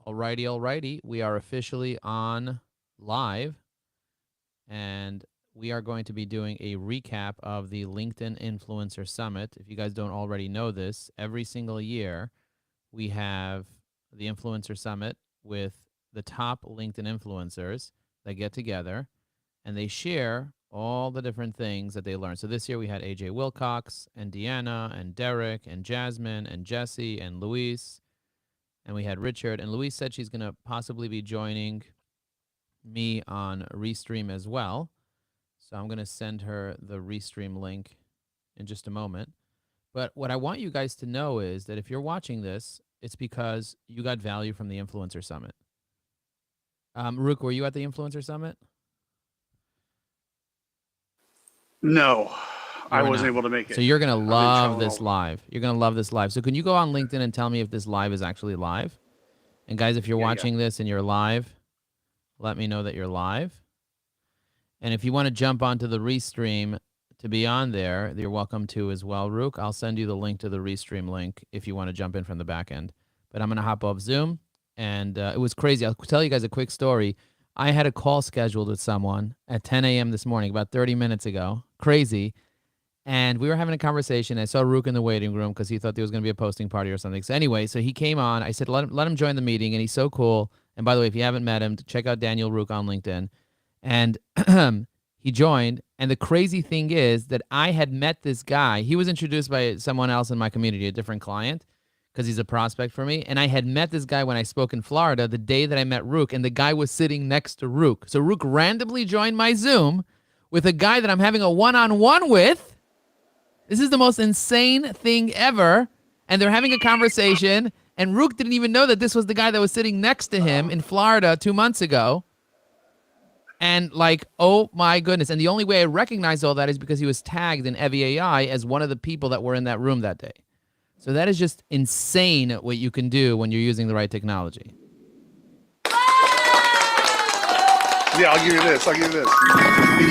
Alrighty. We are officially on live, and we are going to be doing a recap of the LinkedIn Influencer Summit. If you guys don't already know this, every single year we have the Influencer Summit with the top LinkedIn influencers that get together and they share all the different things that they learn. So this year we had AJ Wilcox and Deanna and Derek and Jasmine and Jesse and Luis, and we had Richard. And Luis said she's going to possibly be joining me on Restream as well. So I'm going to send her the Restream link in just a moment. But what I want you guys to know is that if you're watching this, it's because you got value from the Influencer Summit. Rook, were you at the Influencer Summit? No, I wasn't able to make it. So you're going to love this live. You're going to love this live. So can you go on LinkedIn and tell me if this live is actually live? And guys, if you're watching this and you're live, let me know that you're live. And if you want to jump onto the Restream to be on there, you're welcome to as well, Rook. I'll send you the link to the Restream link if you want to jump in from the back end. But I'm going to hop off Zoom. And it was crazy. I'll tell you guys a quick story. I had a call scheduled with someone at 10 a.m. this morning, about 30 minutes ago. Crazy. And we were having a conversation. I saw Rook in the waiting room because he thought there was going to be a posting party or something. So anyway, so he came on. I said, let him join the meeting. And he's so cool. And by the way, if you haven't met him, check out Daniel Rook on LinkedIn. And he joined. And the crazy thing is that I had met this guy. He was introduced by someone else in my community, a different client, because he's a prospect for me. And I had met this guy when I spoke in Florida the day that I met Rook. And the guy was sitting next to Rook. So Rook randomly joined my Zoom with a guy that I'm having a one-on-one with. This is the most insane thing ever. And they're having a conversation. And Rook didn't even know that this was the guy that was sitting next to him in Florida 2 months ago. And like, oh my goodness. And the only way I recognize all that is because he was tagged in EviAI as one of the people that were in that room that day. So that is just insane what you can do when you're using the right technology. Yeah, I'll give you this.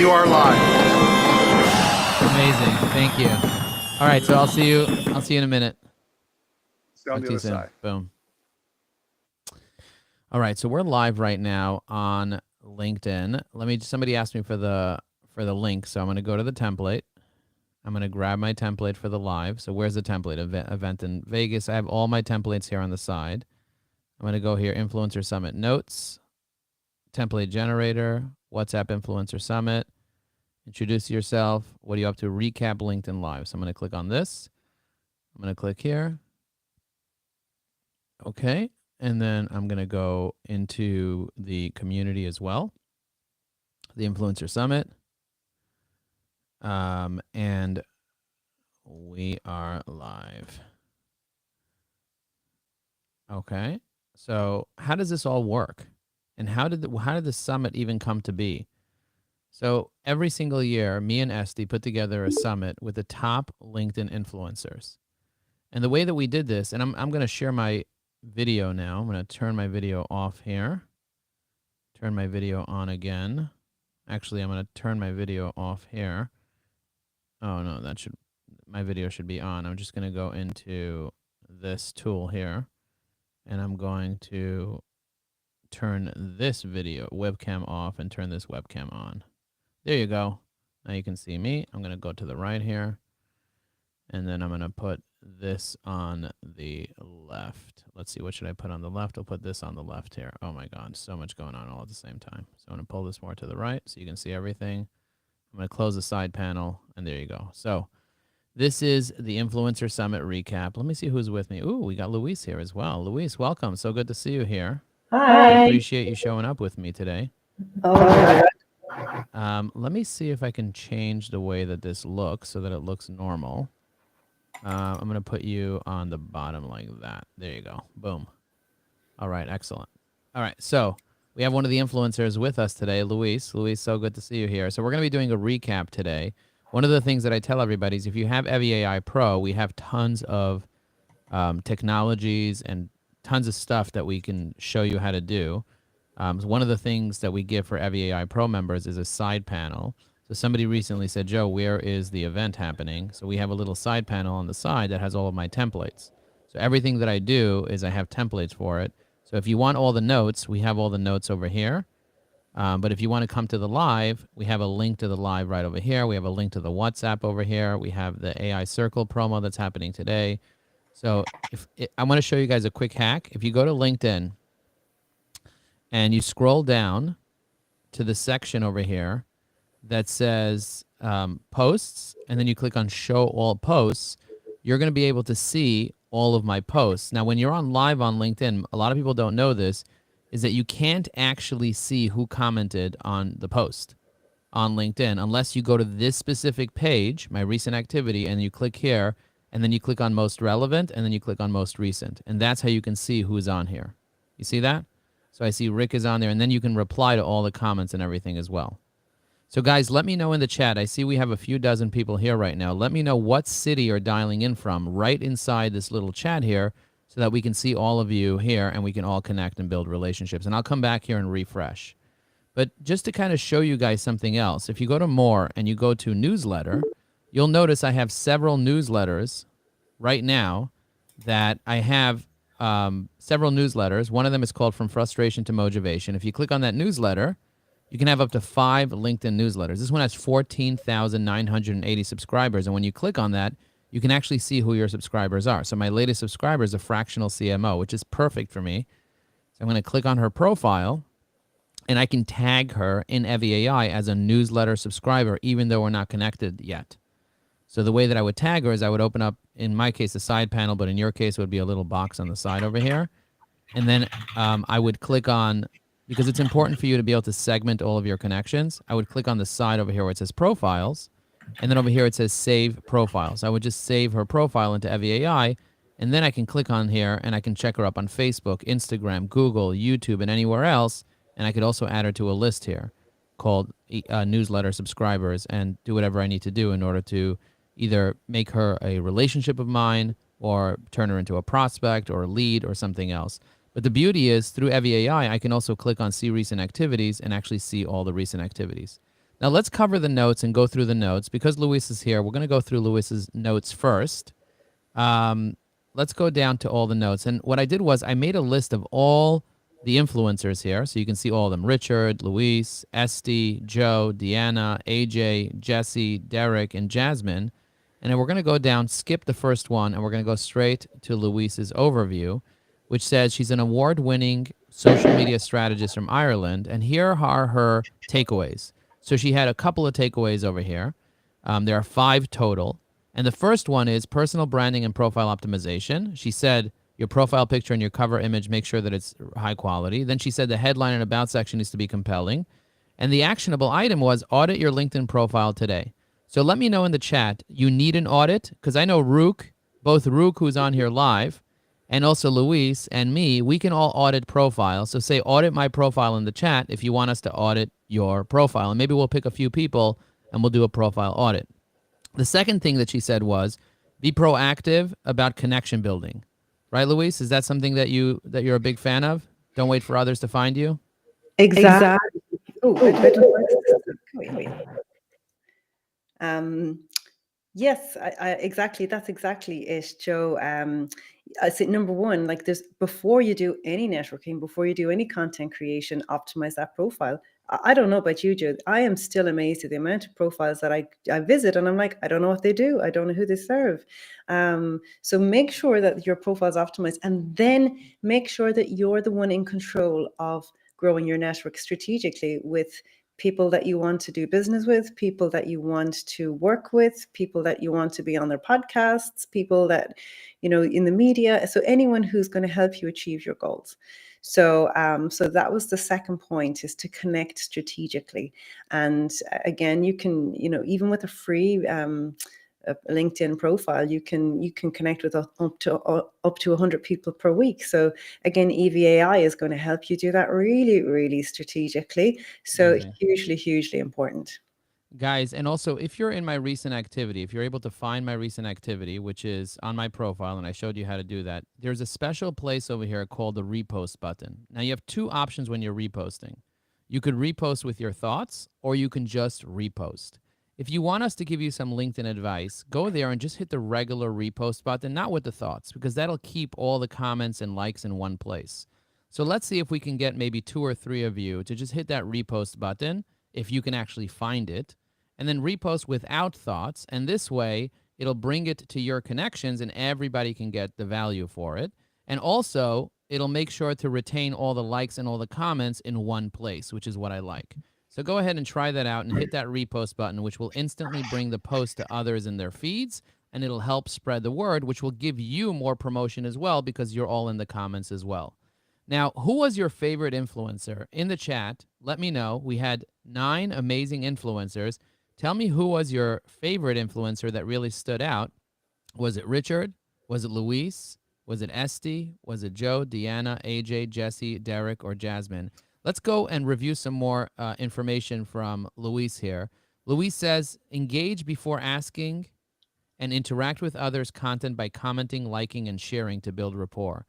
You are live. Amazing. Thank you. All right, so I'll see you in a minute. See you on the other side. Boom. All right, so we're live right now on LinkedIn. Somebody asked me for the link, so I'm going to go to the template. I'm going to grab my template for the live. So where's the template? Event in Vegas. I have all my templates here on the side. I'm going to go here, Influencer Summit Notes, Template Generator, WhatsApp Influencer Summit, introduce yourself. What are you up to? Recap LinkedIn Live. So I'm going to click on this. I'm going to click here. Okay. And then I'm going to go into the community as well, the Influencer Summit. And we are live. Okay. So how does this all work? And how did the summit even come to be? So every single year, me and Esty put together a summit with the top LinkedIn influencers. And the way that we did this, and I'm going to share my video now. I'm going to turn my video off here. Turn my video on again. Actually, I'm going to turn my video off here. Oh no, my video should be on. I'm just going to go into this tool here, and I'm going to turn this video webcam off and turn this webcam on. There you go. Now you can see me. I'm going to go to the right here, and then I'm going to put this on the left. Let's see, what should I put on the left? I'll put this on the left here. Oh my God, so much going on all at the same time. So I'm going to pull this more to the right so you can see everything. I'm going to close the side panel, and there you go. So this is the Influencer Summit recap. Let me see who's with me. Ooh, we got Luis here as well. Luis, welcome. So good to see you here. Hi. I appreciate you showing up with me today. Oh, let me see if I can change the way that this looks so that it looks normal. I'm going to put you on the bottom like that. There you go. Boom. All right, excellent. All right, so we have one of the influencers with us today, Luis. Luis, so good to see you here. So we're going to be doing a recap today. One of the things that I tell everybody is if you have EviAI Pro, we have tons of technologies and tons of stuff that we can show you how to do. So one of the things that we give for EviAI Pro members is a side panel. So somebody recently said, Joe, where is the event happening? So we have a little side panel on the side that has all of my templates. So everything that I do is I have templates for it. So if you want all the notes, we have all the notes over here. But if you want to come to the live, we have a link to the live right over here. We have a link to the WhatsApp over here. We have the AI Circle promo that's happening today. So I want to show you guys a quick hack. If you go to LinkedIn and you scroll down to the section over here that says posts, and then you click on show all posts, you're going to be able to see all of my posts. Now, when you're on live on LinkedIn, a lot of people don't know this, is that you can't actually see who commented on the post on LinkedIn unless you go to this specific page, my recent activity, and you click here, and then you click on most relevant, and then you click on most recent. And that's how you can see who's on here. You see that? So I see Rick is on there, and then you can reply to all the comments and everything as well. So guys, let me know in the chat. I see we have a few dozen people here right now. Let me know what city you're dialing in from right inside this little chat here so that we can see all of you here and we can all connect and build relationships. And I'll come back here and refresh. But just to kind of show you guys something else, if you go to more and you go to newsletter, you'll notice I have several newsletters right now that I have several newsletters. One of them is called From Frustration to Motivation. If you click on that newsletter, you can have up to 5 LinkedIn newsletters. This one has 14,980 subscribers. And when you click on that, you can actually see who your subscribers are. So my latest subscriber is a fractional CMO, which is perfect for me. So I'm going to click on her profile, and I can tag her in Evie AI as a newsletter subscriber, even though we're not connected yet. So the way that I would tag her is I would open up, in my case, a side panel, but in your case, it would be a little box on the side over here. And then I would click on, because it's important for you to be able to segment all of your connections, I would click on the side over here where it says profiles, and then over here it says save profiles. I would just save her profile into Evie AI, and then I can click on here and I can check her up on Facebook, Instagram, Google, YouTube, and anywhere else. And I could also add her to a list here called newsletter subscribers and do whatever I need to do in order to either make her a relationship of mine or turn her into a prospect or a lead or something else. But the beauty is through Evie AI, I can also click on see recent activities and actually see all the recent activities. Now let's cover the notes and go through the notes. Because Luis is here, we're going to go through Luis's notes first. Let's go down to all the notes. And what I did was I made a list of all the influencers here. So you can see all of them: Richard, Luis, Esty, Joe, Deanna, AJ, Jesse, Derek, and Jasmine. And then we're going to go down, skip the first one, and we're going to go straight to Luis's overview, which says she's an award-winning social media strategist from Ireland. And here are her takeaways. So she had a couple of takeaways over here. There are 5 total. And the first one is personal branding and profile optimization. She said your profile picture and your cover image, make sure that it's high quality. Then she said the headline and about section needs to be compelling. And the actionable item was audit your LinkedIn profile today. So let me know in the chat, you need an audit? Because I know Rook, both Rook, who's on here live, and also Luis and me, we can all audit profiles. So say audit my profile in the chat if you want us to audit your profile. And maybe we'll pick a few people and we'll do a profile audit. The second thing that she said was be proactive about connection building. Right, Luis? Is that something that you're a big fan of? Don't wait for others to find you? Exactly. Yes, exactly. That's exactly it, Joe. I say number one, like there's before you do any networking, before you do any content creation, optimize that profile. I don't know about you, Joe. I am still amazed at the amount of profiles that I visit, and I'm like, I don't know what they do. I don't know who they serve. So make sure that your profile is optimized, and then make sure that you're the one in control of growing your network strategically with people that you want to do business with, people that you want to work with, people that you want to be on their podcasts, people that, in the media. So anyone who's going to help you achieve your goals. So that was the second point, is to connect strategically. And again, you can, even with a free a LinkedIn profile, you can connect with up to 100 people per week. So again, EVAI is going to help you do that really, really strategically. So hugely important. Guys, and also if you're in my recent activity, if you're able to find my recent activity, which is on my profile, and I showed you how to do that, there's a special place over here called the repost button. Now you have 2 options when you're reposting. You could repost with your thoughts, or you can just repost. If you want us to give you some LinkedIn advice, go there and just hit the regular repost button, not with the thoughts, because that'll keep all the comments and likes in one place. So let's see if we can get maybe 2 or 3 of you to just hit that repost button if you can actually find it, and then repost without thoughts. And this way, it'll bring it to your connections and everybody can get the value for it. And also, it'll make sure to retain all the likes and all the comments in one place, which is what I like. So go ahead and try that out and hit that repost button, which will instantly bring the post to others in their feeds, and it'll help spread the word, which will give you more promotion as well because you're all in the comments as well. Now, who was your favorite influencer? In the chat, let me know. We had 9 amazing influencers. Tell me who was your favorite influencer that really stood out. Was it Richard? Was it Luis? Was it Esty? Was it Joe, Deanna, AJ, Jesse, Derek, or Jasmine? Let's go and review some more information from Luis here. Luis says, engage before asking and interact with others' content by commenting, liking, and sharing to build rapport.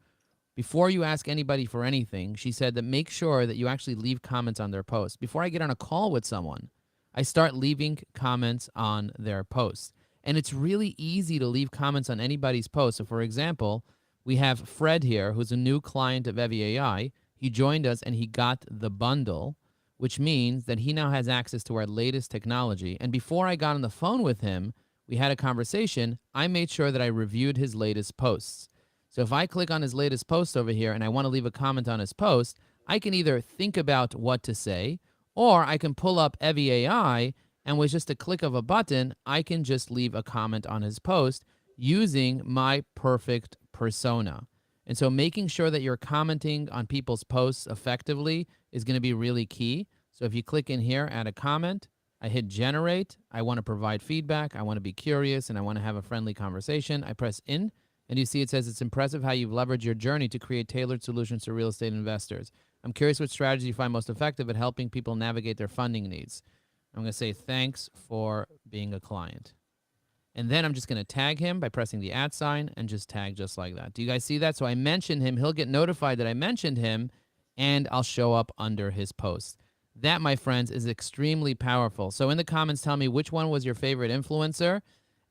Before you ask anybody for anything, she said that make sure that you actually leave comments on their posts. Before I get on a call with someone, I start leaving comments on their posts. And it's really easy to leave comments on anybody's post. So for example, we have Fred here, who's a new client of Evie AI. He joined us and he got the bundle, which means that he now has access to our latest technology. And before I got on the phone with him, we had a conversation. I made sure that I reviewed his latest posts. So if I click on his latest post over here and I want to leave a comment on his post, I can either think about what to say, or I can pull up Evie AI, and with just a click of a button, I can just leave a comment on his post using my perfect persona. And so making sure that you're commenting on people's posts effectively is going to be really key. So if you click in here, add a comment, I hit generate, I want to provide feedback, I want to be curious, and I want to have a friendly conversation. I press in, and you see it says it's impressive how you've leveraged your journey to create tailored solutions to real estate investors. I'm curious what strategy you find most effective at helping people navigate their funding needs. I'm going to say thanks for being a client. And then I'm just going to tag him by pressing the @ sign and just tag just like that. Do you guys see that? So I mentioned him. He'll get notified that I mentioned him, and I'll show up under his post. That, my friends, is extremely powerful. So in the comments, tell me which one was your favorite influencer.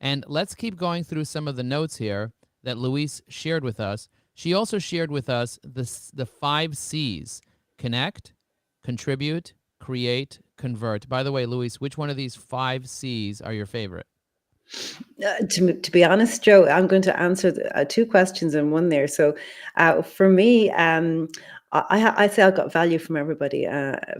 And let's keep going through some of the notes here that Luis shared with us. She also shared with us the 5 C's: connect, contribute, create, convert. By the way, Luis, which one of these 5 C's are your favorite? To be honest, Joe, I'm going to answer 2 questions in one there. So for me, I say I got value from everybody,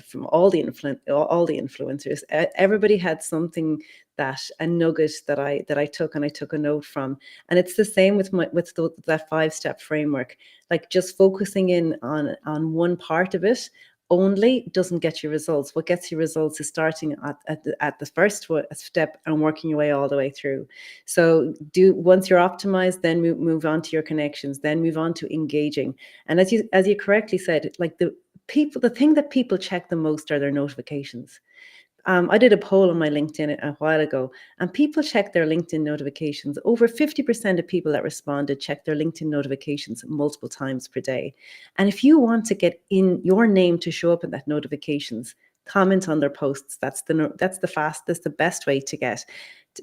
from all the influencers. Everybody had something, that a nugget that I took, and I took a note from. And it's the same with that 5-step framework. Like, just focusing in on one part of it only doesn't get you results. What gets you results is starting at the first step and working your way all the way through. So once you're optimized, then move on to your connections, then move on to engaging. And as you correctly said, like, the thing that people check the most are their notifications. I did a poll on my LinkedIn a while ago, and people check their LinkedIn notifications. Over 50% of people that responded check their LinkedIn notifications multiple times per day. And if you want to get in your name to show up in that notifications, comment on their posts. That's the best way to get,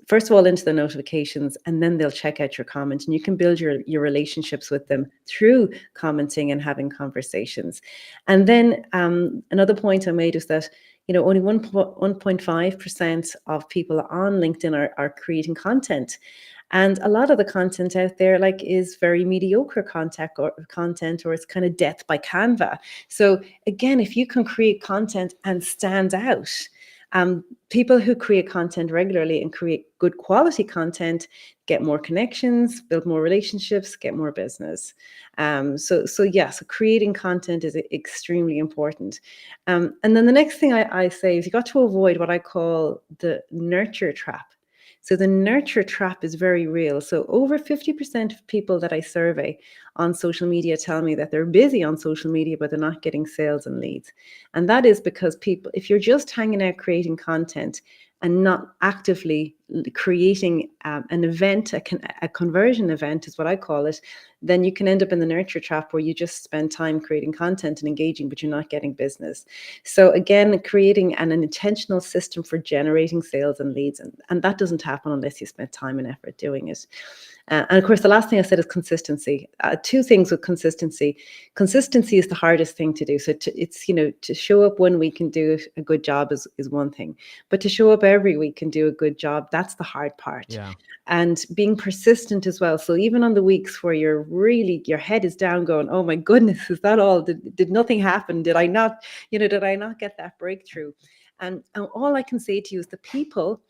first of all, into the notifications, and then they'll check out your comment, and you can build your relationships with them through commenting and having conversations. And then another point I made is that, only 1.5% of people on LinkedIn are creating content. And a lot of the content out there, like, is very mediocre content, or it's kind of death by Canva. So again, if you can create content and stand out, people who create content regularly and create good quality content get more connections, build more relationships, get more business. So creating content is extremely important. And then the next thing I say is you got to avoid what I call the nurture trap. So the nurture trap is very real. So over 50% of people that I survey on social media tell me that they're busy on social media, but they're not getting sales and leads. And that is because if you're just hanging out creating content and not actively creating an event, a conversion event is what I call it, then you can end up in the nurture trap where you just spend time creating content and engaging, but you're not getting business. So again, creating an intentional system for generating sales and leads, and that doesn't happen unless you spend time and effort doing it. And of course, the last thing I said is consistency. Two things with consistency. Consistency is the hardest thing to do. So it's, to show up one week and do a good job is one thing, but to show up every week and do a good job, that's the hard part. Yeah. And being persistent as well. So even on the weeks where your head is down going, oh my goodness, is that all? Did nothing happen? Did I not get that breakthrough? And all I can say to you is the people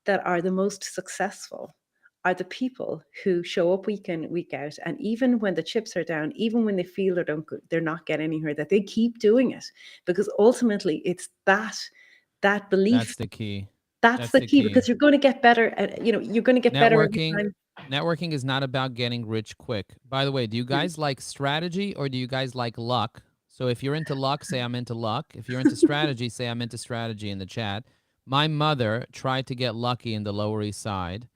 that are the most successful are the people who show up week in, week out. And even when the chips are down, even when they feel they're not getting anywhere, that they keep doing it. Because ultimately it's that belief. That's the key. That's the key, because you're going to get better. You're going to get better every time. Networking is not about getting rich quick. By the way, do you guys like strategy or do you guys like luck? So if you're into luck, say I'm into luck. If you're into strategy, say I'm into strategy in the chat. My mother tried to get lucky in the Lower East Side,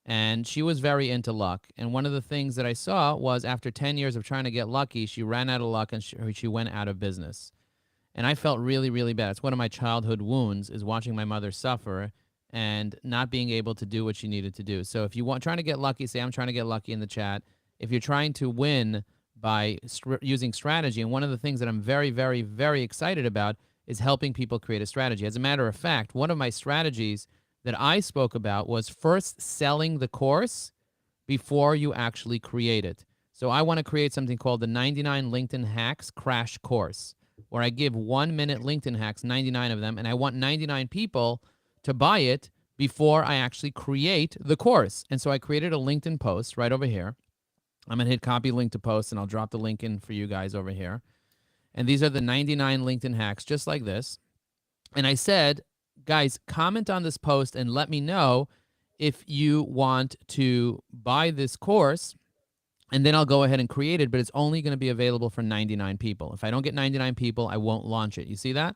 and she was very into luck. And one of the things that I saw was after 10 years of trying to get lucky, she ran out of luck and she went out of business. And I felt really, really bad. It's one of my childhood wounds is watching my mother suffer and not being able to do what she needed to do. So if you want trying to get lucky, say I'm trying to get lucky in the chat. If you're trying to win by using strategy, and one of the things that I'm very, very, very excited about is helping people create a strategy. As a matter of fact, one of my strategies that I spoke about was first selling the course before you actually create it. So I want to create something called the 99 LinkedIn Hacks Crash Course, where I give 1-minute LinkedIn hacks, 99 of them, and I want 99 people to buy it before I actually create the course. And so I created a LinkedIn post right over here. I'm going to hit copy link to post, and I'll drop the link in for you guys over here. And these are the 99 LinkedIn hacks, just like this. And I said, guys, comment on this post and let me know if you want to buy this course, and then I'll go ahead and create it, but it's only going to be available for 99 people. If I don't get 99 people, I won't launch it. You see that?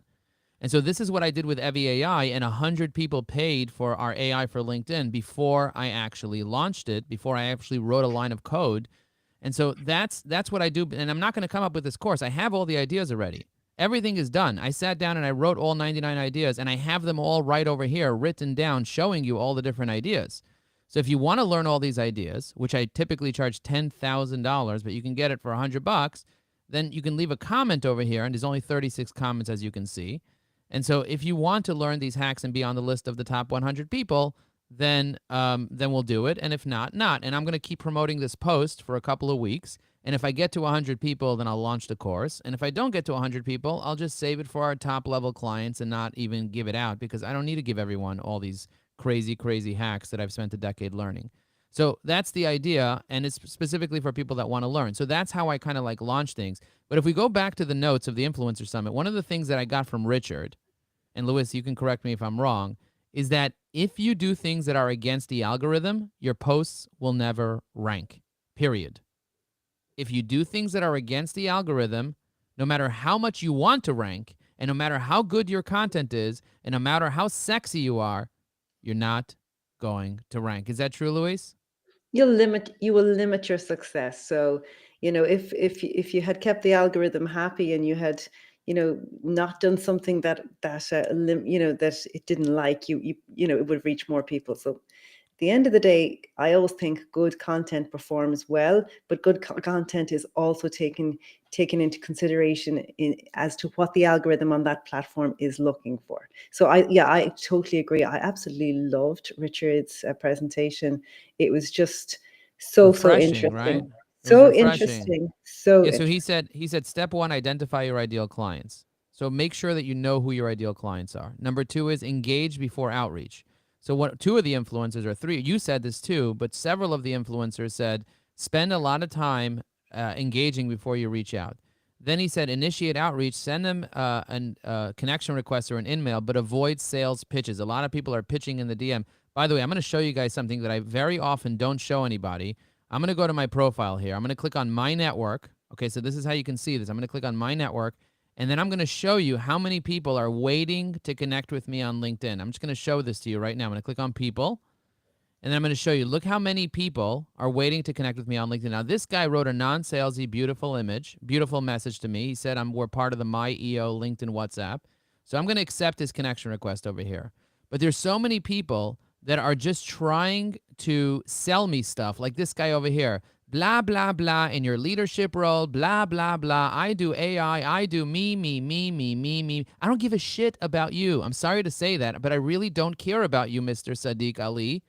And so this is what I did with Evie AI, and 100 people paid for our AI for LinkedIn before I actually launched it, before I actually wrote a line of code. And so that's what I do. And I'm not going to come up with this course. I have all the ideas already. Everything is done. I sat down and I wrote all 99 ideas, and I have them all right over here written down, showing you all the different ideas. So if you want to learn all these ideas, which I typically charge $10,000, but you can get it for $100, then you can leave a comment over here, and there's only 36 comments, as you can see. And so if you want to learn these hacks and be on the list of the top 100 people, then we'll do it. And if not, not. And I'm going to keep promoting this post for a couple of weeks. And if I get to 100 people, then I'll launch the course. And if I don't get to 100 people, I'll just save it for our top level clients and not even give it out, because I don't need to give everyone all these crazy, crazy hacks that I've spent a decade learning. So that's the idea, and it's specifically for people that want to learn. So that's how I kind of like launch things. But if we go back to the notes of the Influencer Summit, one of the things that I got from Richard, and Lewis, you can correct me if I'm wrong, is that if you do things that are against the algorithm, your posts will never rank, period. If you do things that are against the algorithm, no matter how much you want to rank, and no matter how good your content is, and no matter how sexy you are, you're not going to rank. Is that true, Luis? You will limit your success. So, if you had kept the algorithm happy and you had, not done something that it didn't like, it would reach more people. So at the end of the day, I always think good content performs well, but good content is also taken into consideration as to what the algorithm on that platform is looking for. So I totally agree. I absolutely loved Richard's presentation. It was just so interesting, right? So interesting. So yeah. So he said step 1, identify your ideal clients. So make sure that you know who your ideal clients are. Number 2 is engage before outreach. So what 2 of the influencers, or 3, you said this too, but several of the influencers said spend a lot of time engaging before you reach out. Then he said initiate outreach, send them a connection request or an email, but avoid sales pitches. A lot of people are pitching in the DM. By the way, I'm going to show you guys something that I very often don't show anybody. I'm going to go to my profile here. I'm going to click on my network. Okay, so this is how you can see this. I'm going to click on my network, and then I'm going to show you how many people are waiting to connect with me on LinkedIn. I'm just going to show this to you right now. I'm going to click on people, and then I'm going to show you, look how many people are waiting to connect with me on LinkedIn. Now, this guy wrote a non-salesy, beautiful message to me. He said, we're part of the My EO LinkedIn WhatsApp. So I'm going to accept his connection request over here. But there's so many people that are just trying to sell me stuff, like this guy over here. Blah, blah, blah, in your leadership role, blah, blah, blah. I do AI, I do me, me, me, me, me, me. I don't give a shit about you. I'm sorry to say that, but I really don't care about you, Mr. Sadiq Ali.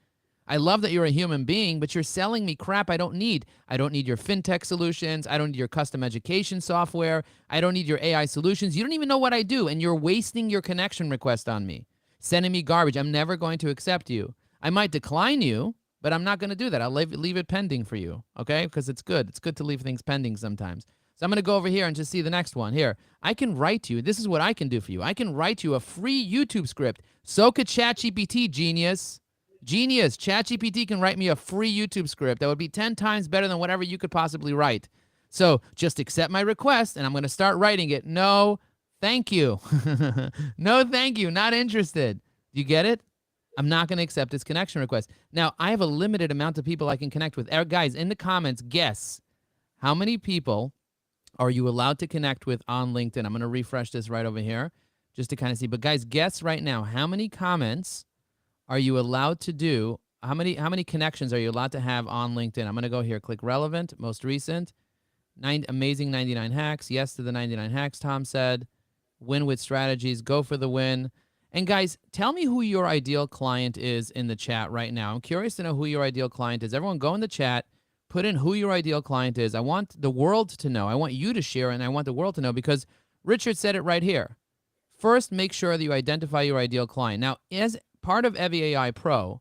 I love that you're a human being, but you're selling me crap I don't need. I don't need your fintech solutions. I don't need your custom education software. I don't need your AI solutions. You don't even know what I do, and you're wasting your connection request on me, sending me garbage. I'm never going to accept you. I might decline you, but I'm not going to do that. I'll leave it pending for you, okay? Because it's good. It's good to leave things pending sometimes. So I'm going to go over here and just see the next one. Here, I can write you. This is what I can do for you. I can write you a free YouTube script. So could ChatGPT, genius. Genius. ChatGPT can write me a free YouTube script that would be 10 times better than whatever you could possibly write. So just accept my request, and I'm going to start writing it. No, thank you. No, thank you. Not interested. Do you get it? I'm not going to accept this connection request. Now, I have a limited amount of people I can connect with. Guys, in the comments, guess how many people are you allowed to connect with on LinkedIn? I'm going to refresh this right over here just to kind of see. But guys, guess right now, how many comments are you allowed to do? How many connections are you allowed to have on LinkedIn? I'm going to go here, click relevant, most recent, amazing 99 hacks. Yes to the 99 hacks, Tom said. Win with strategies, go for the win. And guys, tell me who your ideal client is in the chat right now. I'm curious to know who your ideal client is. Everyone go in the chat, put in who your ideal client is. I want the world to know. I want you to share, and I want the world to know, because Richard said it right here. First, make sure that you identify your ideal client. Now, as part of EviAI Pro,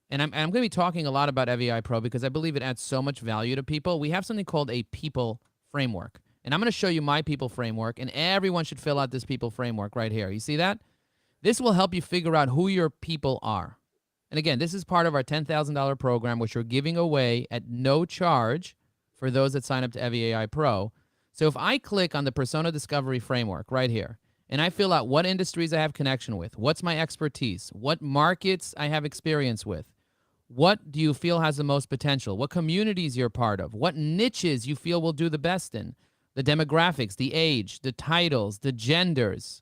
and I'm going to be talking a lot about EviAI Pro because I believe it adds so much value to people, we have something called a people framework. And I'm going to show you my people framework, and everyone should fill out this people framework right here. You see that? This will help you figure out who your people are. And again, this is part of our $10,000 program, which we're giving away at no charge for those that sign up to EviAI Pro. So if I click on the Persona Discovery Framework right here, and I fill out what industries I have connection with, what's my expertise, what markets I have experience with, what do you feel has the most potential, what communities you're part of, what niches you feel will do the best in, the demographics, the age, the titles, the genders.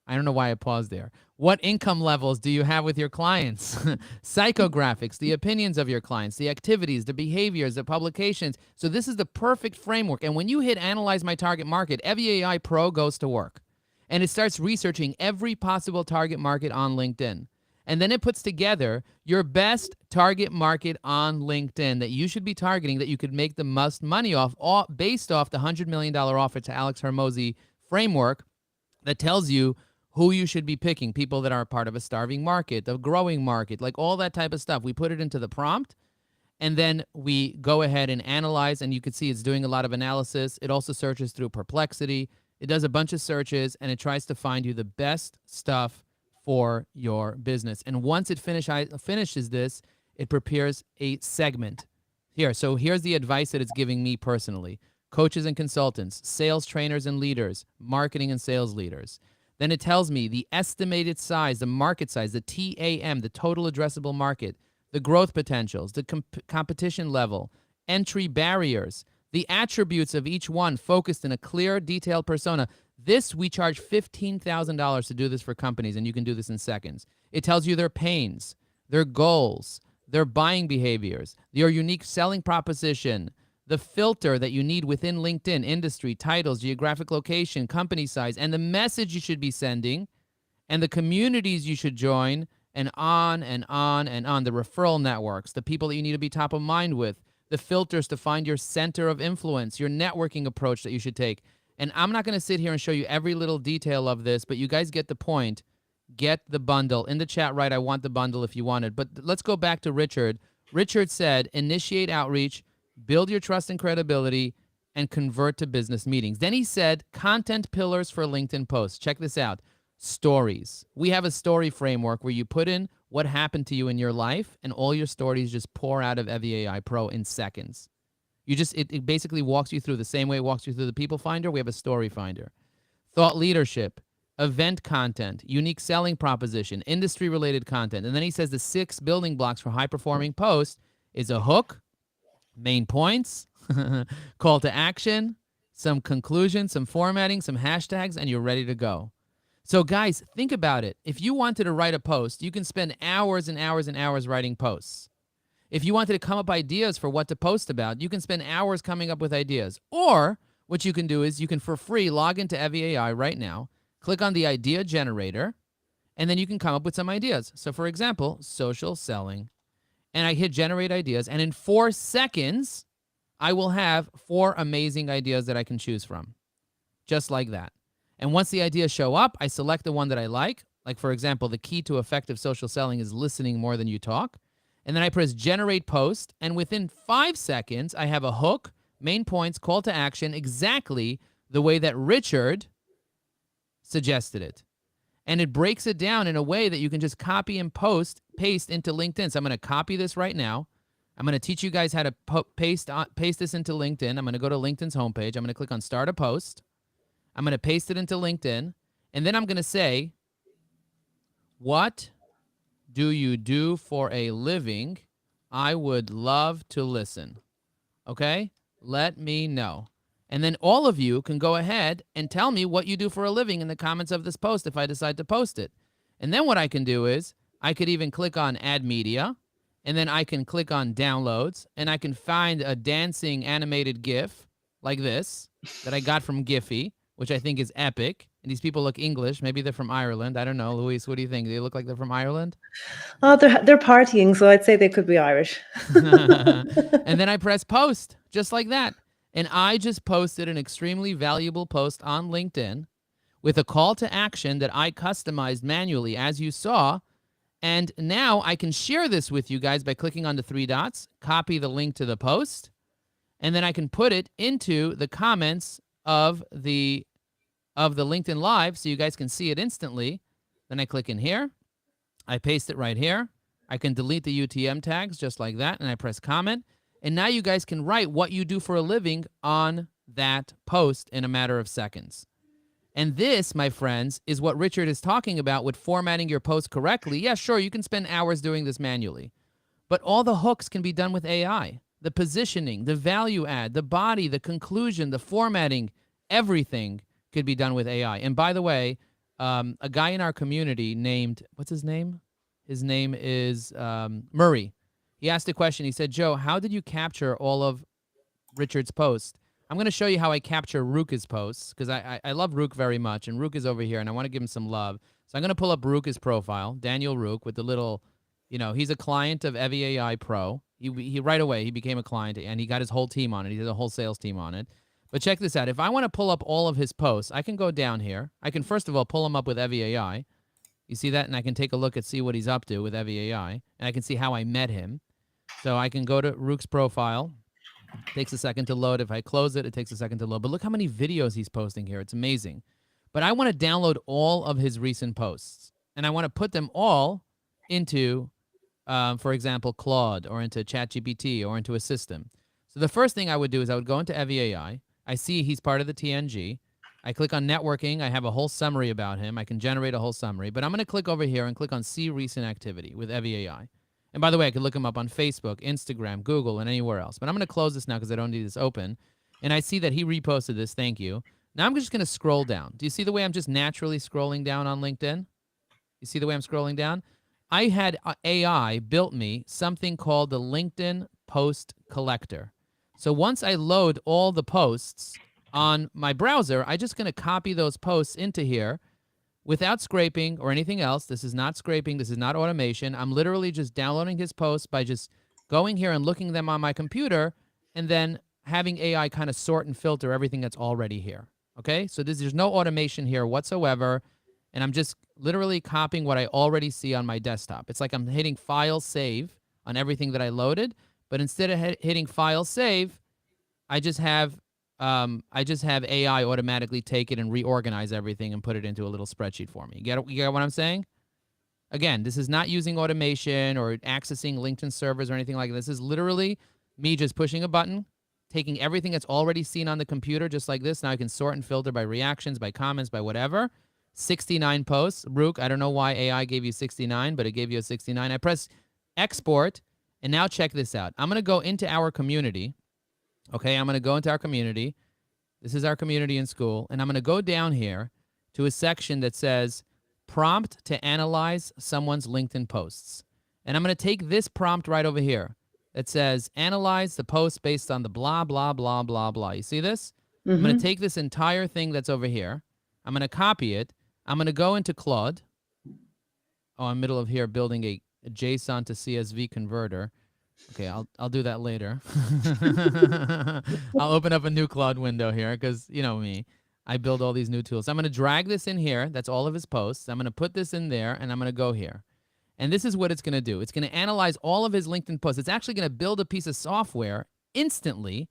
I don't know why I paused there. What income levels do you have with your clients? Psychographics, the opinions of your clients, the activities, the behaviors, the publications. So this is the perfect framework. And when you hit Analyze My Target Market, EviAI Pro goes to work. And it starts researching every possible target market on LinkedIn. And then it puts together your best target market on LinkedIn that you should be targeting, that you could make the most money off, all based off the $100 million offer to Alex Hormozi framework that tells you who you should be picking, people that are part of a starving market, a growing market, like all that type of stuff. We put it into the prompt, and then we go ahead and analyze, and you can see it's doing a lot of analysis. It also searches through Perplexity. It does a bunch of searches, and it tries to find you the best stuff for your business. And once it finishes this, it prepares a segment. Here, so here's the advice that it's giving me personally. Coaches and consultants, sales trainers and leaders, marketing and sales leaders. Then it tells me the estimated size, the market size, the TAM, the total addressable market, the growth potentials, the competition level, entry barriers, the attributes of each one focused in a clear, detailed persona. This, we charge $15,000 to do this for companies, and you can do this in seconds. It tells you their pains, their goals, their buying behaviors, your unique selling proposition, the filter that you need within LinkedIn, industry, titles, geographic location, company size, and the message you should be sending, and the communities you should join, and on and on and on. The referral networks, the people that you need to be top of mind with, the filters to find your center of influence, your networking approach that you should take. And I'm not going to sit here and show you every little detail of this, but you guys get the point. Get the bundle. In the chat, right, I want the bundle if you want it. But let's go back to Richard. Richard said, initiate outreach, build your trust and credibility, and convert to business meetings. Then he said, content pillars for LinkedIn posts. Check this out. Stories. We have a story framework where you put in what happened to you in your life, and all your stories just pour out of EviAI Pro in seconds. It basically walks you through the same way it walks you through the People Finder. We have a Story Finder. Thought leadership, event content, unique selling proposition, industry-related content. And then he says the 6 building blocks for high-performing posts is a hook, main points, call to action, some conclusion, some formatting, some hashtags, and you're ready to go. So guys, think about it. If you wanted to write a post, you can spend hours and hours and hours writing posts. If you wanted to come up ideas for what to post about, you can spend hours coming up with ideas. Or what you can do is you can, for free, log into Evie AI right now, click on the idea generator, and then you can come up with some ideas. So for example, social selling. And I hit generate ideas, and in 4 seconds, I will have 4 amazing ideas that I can choose from. Just like that. And once the ideas show up, I select the one that I like. Like, for example, the key to effective social selling is listening more than you talk. And then I press generate post. And within 5 seconds, I have a hook, main points, call to action, exactly the way that Richard suggested it. And it breaks it down in a way that you can just copy and paste into LinkedIn. So I'm going to copy this right now. I'm going to teach you guys how to paste this into LinkedIn. I'm going to go to LinkedIn's homepage. I'm going to click on start a post. I'm going to paste it into LinkedIn, and then I'm going to say, what do you do for a living? I would love to listen. Okay? Let me know. And then all of you can go ahead and tell me what you do for a living in the comments of this post if I decide to post it. And then what I can do is I could even click on add media, and then I can click on downloads, and I can find a dancing animated GIF like this that I got from Giphy, which I think is epic. And these people look English. Maybe they're from Ireland. I don't know. Luis, what do you think? Do they look like they're from Ireland? Oh, they're partying, so I'd say they could be Irish. And then I press post, just like that. And I just posted an extremely valuable post on LinkedIn with a call to action that I customized manually, as you saw. And now I can share this with you guys by clicking on the 3 dots, copy the link to the post, and then I can put it into the comments of the LinkedIn Live so you guys can see it instantly. Then I click in here. I paste it right here. I can delete the UTM tags just like that, and I press comment. And now you guys can write what you do for a living on that post in a matter of seconds. And this, my friends, is what Richard is talking about with formatting your post correctly. Yeah, sure, you can spend hours doing this manually, but all the hooks can be done with AI. The positioning, the value add, the body, the conclusion, the formatting, everything could be done with AI. And by the way, a guy in our community named, what's his name? His name is Murray. He asked a question. He said, Joe, how did you capture all of Richard's posts? I'm going to show you how I capture Ruka's posts, because I love Rook very much, and Rook is over here, and I want to give him some love. So I'm going to pull up Ruka's profile, Daniel Rook, with the little, he's a client of Evie AI Pro. He right away, he became a client, and he got his whole team on it. He did a whole sales team on it. But check this out. If I want to pull up all of his posts, I can go down here. I can, first of all, pull him up with Evie AI. You see that? And I can take a look and see what he's up to with Evie AI, and I can see how I met him. So I can go to Rook's profile. Takes a second to load. If I close it, it takes a second to load. But look how many videos he's posting here. It's amazing. But I want to download all of his recent posts, and I want to put them all into, for example, Claude, or into ChatGPT, or into a system. So the first thing I would do is I would go into Evie AI. I see he's part of the TNG. I click on networking. I have a whole summary about him. I can generate a whole summary. But I'm going to click over here and click on See Recent Activity with Evie AI. And by the way, I could look him up on Facebook, Instagram, Google, and anywhere else. But I'm going to close this now because I don't need this open. And I see that he reposted this. Thank you. Now I'm just going to scroll down. Do you see the way I'm just naturally scrolling down on LinkedIn? You see the way I'm scrolling down? I had AI built me something called the LinkedIn Post Collector. So once I load all the posts on my browser, I'm just going to copy those posts into here without scraping or anything else. This is not scraping. This is not automation. I'm literally just downloading his posts by just going here and looking them on my computer, and then having AI kind of sort and filter everything that's already here. Okay? So there's no automation here whatsoever, and I'm just literally copying what I already see on my desktop. It's like I'm hitting File Save on everything that I loaded, but instead of hitting File Save, I just have AI automatically take it and reorganize everything and put it into a little spreadsheet for me. You get what I'm saying? Again, this is not using automation or accessing LinkedIn servers or anything like that. This is literally me just pushing a button, taking everything that's already seen on the computer just like this. Now I can sort and filter by reactions, by comments, by whatever. 69 posts. Rook, I don't know why AI gave you 69, but it gave you a 69. I press export, and now check this out. I'm going to go into our community. Okay, I'm going to go into our community. This is our community in school, and I'm going to go down here to a section that says prompt to analyze someone's LinkedIn posts. And I'm going to take this prompt right over here that says analyze the post based on the blah, blah, blah, blah, blah. You see this? I'm going to take this entire thing that's over here. I'm going to copy it. I'm going to go into Claude. Oh, I'm in the middle of here building a JSON to CSV converter. Okay, I'll do that later. I'll open up a new Claude window here because you know me. I build all these new tools. I'm going to drag this in here. That's all of his posts. I'm going to put this in there, and I'm going to go here. And this is what it's going to do. It's going to analyze all of his LinkedIn posts. It's actually going to build a piece of software instantly.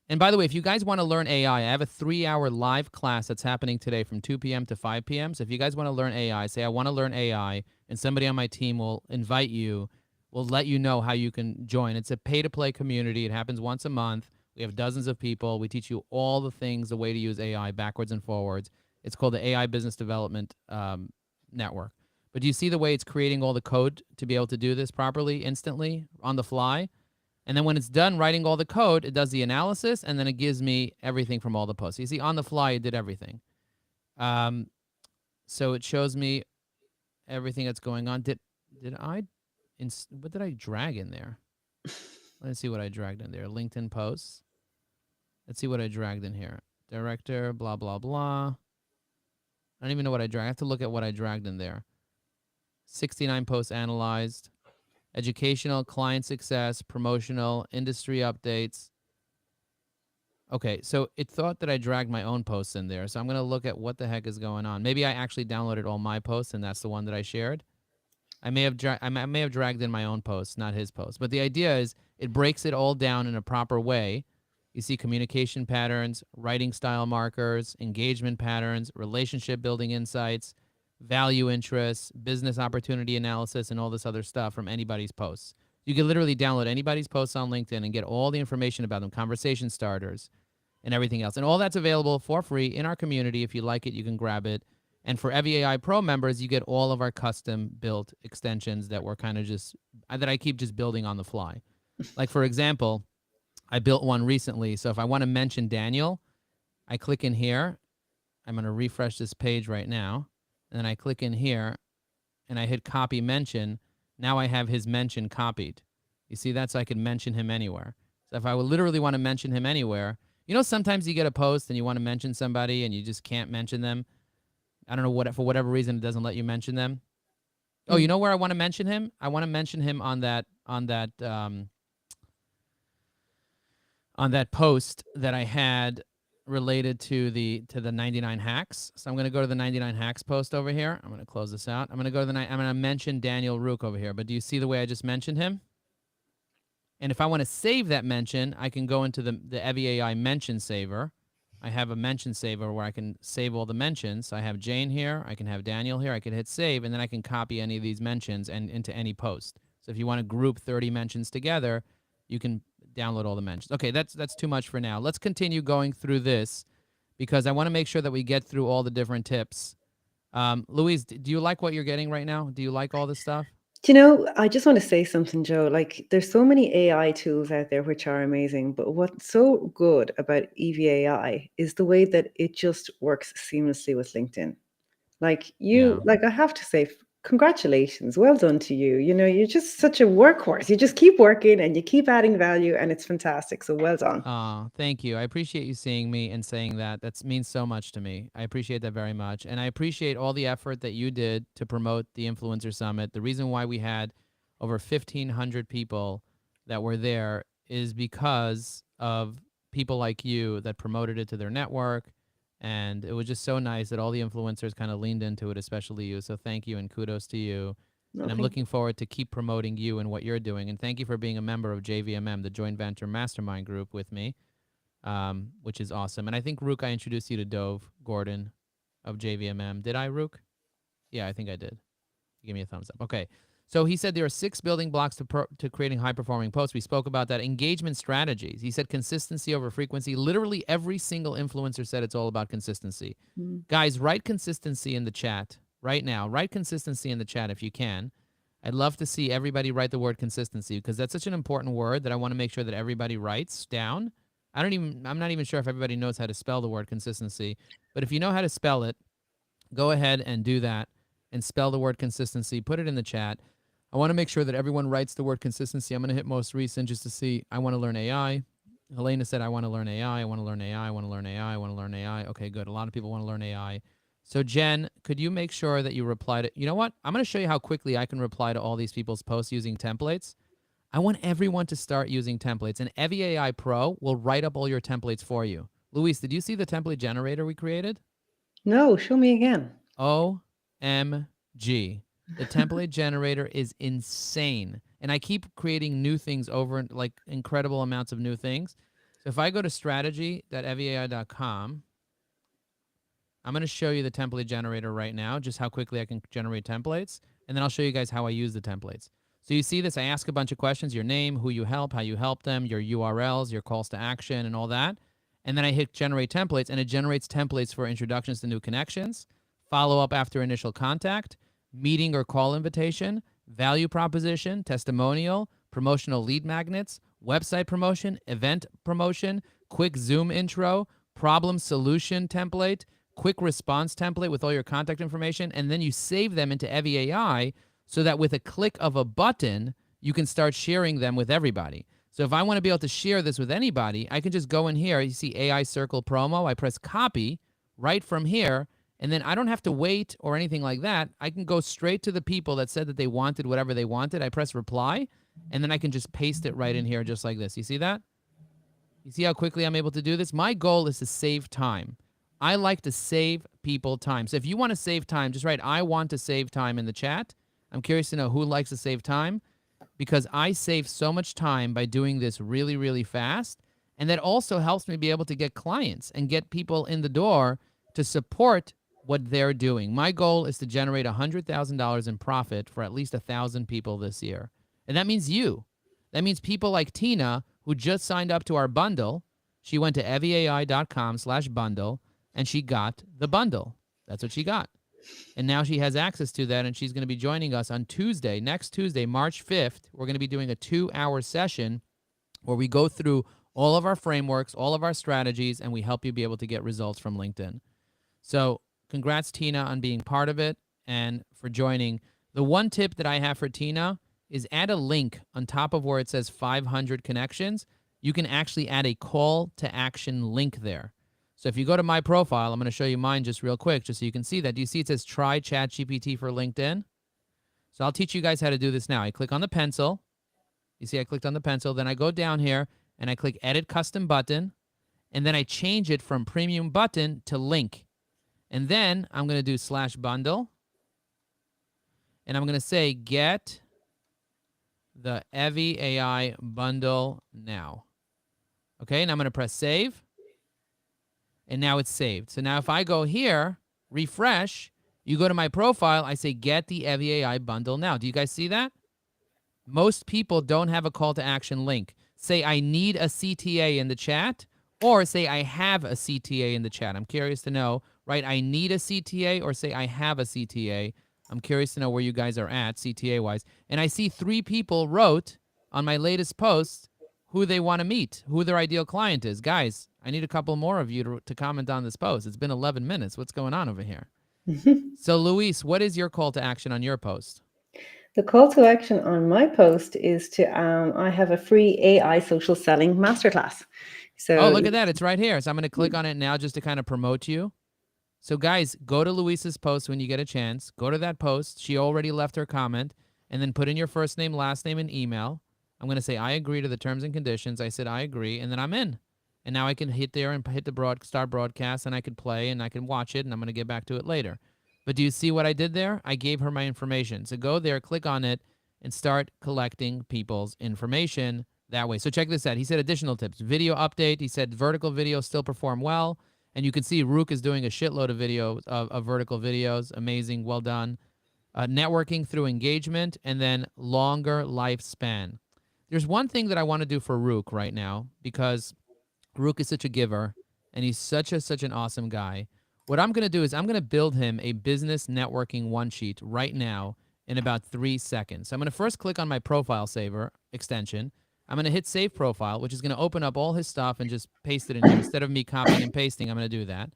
And by the way, if you guys want to learn AI, I have a 3-hour live class that's happening today from 2 p.m. to 5 p.m. So if you guys want to learn AI, say I want to learn AI, and somebody on my team will invite you, will let you know how you can join. It's a pay-to-play community. It happens once a month. We have dozens of people. We teach you all the things, the way to use AI backwards and forwards. It's called the AI Business Development Network. But do you see the way it's creating all the code to be able to do this properly, instantly, on the fly? And then when it's done writing all the code, it does the analysis, and then it gives me everything from all the posts. You see, on the fly, it did everything. So it shows me everything that's going on. What did I drag in there? Let's see what I dragged in there. LinkedIn posts. Let's see what I dragged in here. Director, blah, blah, blah. I don't even know what I dragged. I have to look at what I dragged in there. 69 posts analyzed. Educational, client success, promotional, industry updates. Okay, so it thought that I dragged my own posts in there. So I'm going to look at what the heck is going on. Maybe I actually downloaded all my posts, and that's the one that I shared. I may have dragged in my own posts, not his posts. But the idea is it breaks it all down in a proper way. You see communication patterns, writing style markers, engagement patterns, relationship building insights, value interests, business opportunity analysis, and all this other stuff from anybody's posts. You can literally download anybody's posts on LinkedIn and get all the information about them, conversation starters, and everything else. And all that's available for free in our community. If you like it, you can grab it. And for EVAI Pro members, you get all of our custom-built extensions that we're kind of that I keep just building on the fly. Like, for example, I built one recently. So if I want to mention Daniel, I click in here. I'm going to refresh this page right now. And then I click in here, and I hit copy mention. Now I have his mention copied. You see that? So I can mention him anywhere. So if I would literally want to mention him anywhere, you know, sometimes you get a post and you want to mention somebody and you just can't mention them. I don't know for whatever reason it doesn't let you mention them. Oh, you know where I want to mention him? I want to mention him on that post that I had related to the 99 hacks. So I'm going to go to the 99 hacks post over here. I'm going to close this out. I'm going to go to I'm going to mention Daniel Rook over here. But do you see the way I just mentioned him? And if I want to save that mention, I can go into the EVAI mention saver. I have a mention saver where I can save all the mentions. So I have Jane here. I can have Daniel here. I can hit save, and then I can copy any of these mentions and into any post. So if you want to group 30 mentions together, you can download all the mentions. Okay, that's too much for now. Let's continue going through this because I want to make sure that we get through all the different tips. Louise, do you like what you're getting right now? Do you like all this stuff? Do you know, I just want to say something, Joe. Like, there's so many AI tools out there which are amazing, but what's so good about EVAI is the way that it just works seamlessly with LinkedIn. Like I have to say, congratulations, well done to you. You know, you're just such a workhorse. You just keep working and you keep adding value, and it's fantastic. So well done. Oh, thank you. I appreciate you seeing me and saying that. That means so much to me. I appreciate that very much. And I appreciate all the effort that you did to promote the Influencer Summit. The reason why we had over 1,500 people that were there is because of people like you that promoted it to their network. And it was just so nice that all the influencers kind of leaned into it, especially you. So thank you and kudos to you. And I'm looking forward to keep promoting you and what you're doing. And thank you for being a member of JVMM, the Joint Venture Mastermind Group with me, which is awesome. And I think, Rook, I introduced you to Dove Gordon of JVMM. Did I, Rook? Yeah, I think I did. Give me a thumbs up. Okay. So he said there are 6 building blocks to creating high-performing posts. We spoke about that. Engagement strategies. He said consistency over frequency. Literally every single influencer said it's all about consistency. Guys, write consistency in the chat right now. Write consistency in the chat if you can. I'd love to see everybody write the word consistency because that's such an important word that I want to make sure that everybody writes down. I'm not even sure if everybody knows how to spell the word consistency, but if you know how to spell it, Go ahead and do that and spell the word consistency. Put it in the chat. I want to make sure that everyone writes the word consistency. I'm going to hit most recent just to see. I want to learn AI. Helena said, I want to learn AI. I want to learn AI. I want to learn AI. I want to learn AI. Okay, good. A lot of people want to learn AI. So, Jen, could you make sure that you reply to, you know what? I'm going to show you how quickly I can reply to all these people's posts using templates. I want everyone to start using templates, and Evie AI Pro will write up all your templates for you. Luis, did you see the template generator we created? No, show me again. OMG. The template generator is insane. And I keep creating new things over, like incredible amounts of new things. So if I go to strategy.eviai.com, I'm going to show you the template generator right now, just how quickly I can generate templates. And then I'll show you guys how I use the templates. So you see this, I ask a bunch of questions, your name, who you help, how you help them, your URLs, your calls to action, and all that. And then I hit generate templates, and it generates templates for introductions to new connections, follow up after initial contact, meeting or call invitation, value proposition, testimonial, promotional lead magnets, website promotion, event promotion, quick Zoom intro, problem solution template, quick response template with all your contact information, and then you save them into Evie AI so that with a click of a button, you can start sharing them with everybody. So if I want to be able to share this with anybody, I can just go in here. You see AI Circle promo. I press copy right from here, and then I don't have to wait or anything like that. I can go straight to the people that said that they wanted whatever they wanted. I press reply, and then I can just paste it right in here just like this. You see that? You see how quickly I'm able to do this? My goal is to save time. I like to save people time. So if you want to save time, just write I want to save time in the chat. I'm curious to know who likes to save time, because I save so much time by doing this really, really fast. And that also helps me be able to get clients and get people in the door to support what they're doing. My goal is to generate $100,000 in profit for at least 1,000 people this year. And that means you. That means people like Tina, who just signed up to our bundle. She went to eviai.com/bundle and she got the bundle. That's what she got. And now she has access to that, and she's going to be joining us on Tuesday, next Tuesday, March 5th. We're going to be doing a 2-hour session where we go through all of our frameworks, all of our strategies, and we help you be able to get results from LinkedIn. So congrats, Tina, on being part of it and for joining. The one tip that I have for Tina is add a link on top of where it says 500 connections. You can actually add a call to action link there. So if you go to my profile, I'm going to show you mine just real quick, just so you can see that. Do you see it says try ChatGPT for LinkedIn? So I'll teach you guys how to do this now. I click on the pencil. You see I clicked on the pencil. Then I go down here and I click edit custom button. And then I change it from premium button to link. And then I'm going to do /bundle. And I'm going to say get the Evie AI bundle now. Okay, and I'm going to press save. And now it's saved. So now if I go here, refresh, you go to my profile, I say get the Evie AI bundle now. Do you guys see that? Most people don't have a call to action link. Say I need a CTA in the chat, or say I have a CTA in the chat. I'm curious to know, right? I need a CTA, or say I have a CTA. I'm curious to know where you guys are at CTA-wise. And I see 3 people wrote on my latest post who they want to meet, who their ideal client is. Guys, I need a couple more of you to comment on this post. It's been 11 minutes. What's going on over here? So, Luis, what is your call to action on your post? The call to action on my post is to, I have a free AI social selling masterclass. So, oh, look at that. It's right here. So I'm going to click on it now just to kind of promote you. So, guys, go to Luis's post when you get a chance. Go to that post. She already left her comment. And then put in your first name, last name, and email. I'm going to say, I agree to the terms and conditions. I said, I agree. And then I'm in. And now I can hit there and hit the start broadcast, and I could play, and I can watch it, and I'm going to get back to it later. But do you see what I did there? I gave her my information. So go there, click on it, and start collecting people's information that way. So check this out. He said additional tips. Video update. He said vertical videos still perform well. And you can see Rook is doing a shitload of videos, of vertical videos. Amazing. Well done. Networking through engagement, and then longer lifespan. There's one thing that I want to do for Rook right now, because Rook is such a giver, and he's such an awesome guy. What I'm going to do is I'm going to build him a business networking one-sheet right now in about 3 seconds. So I'm going to first click on my profile saver extension. I'm going to hit save profile, which is going to open up all his stuff and just paste it in here. Instead of me copying and pasting, I'm going to do that.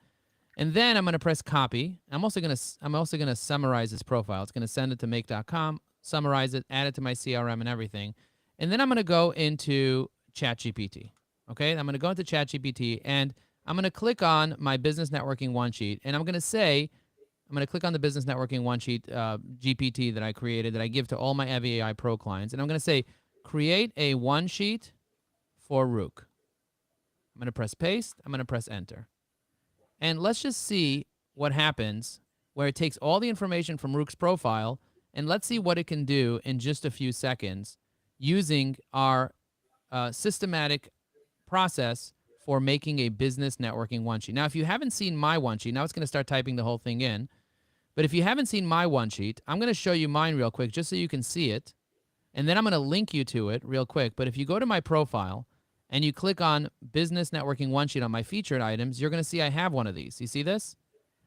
And then I'm going to press copy. I'm also going to summarize this profile. It's going to send it to make.com, summarize it, add it to my CRM and everything. And then I'm going to go into ChatGPT. Okay? I'm going to go into ChatGPT and I'm going to click on my business networking one sheet, and I'm going to click on the business networking one sheet GPT that I created that I give to all my EVAI Pro clients, and I'm going to say create a one sheet for Rook. I'm going to press paste. I'm going to press enter. And let's just see what happens where it takes all the information from Rook's profile, and let's see what it can do in just a few seconds using our systematic process for making a business networking one sheet. Now, if you haven't seen my one sheet, now it's going to start typing the whole thing in. But if you haven't seen my one sheet, I'm going to show you mine real quick just so you can see it. And then I'm going to link you to it real quick. But if you go to my profile and you click on business networking one sheet on my featured items, you're going to see I have one of these. You see this?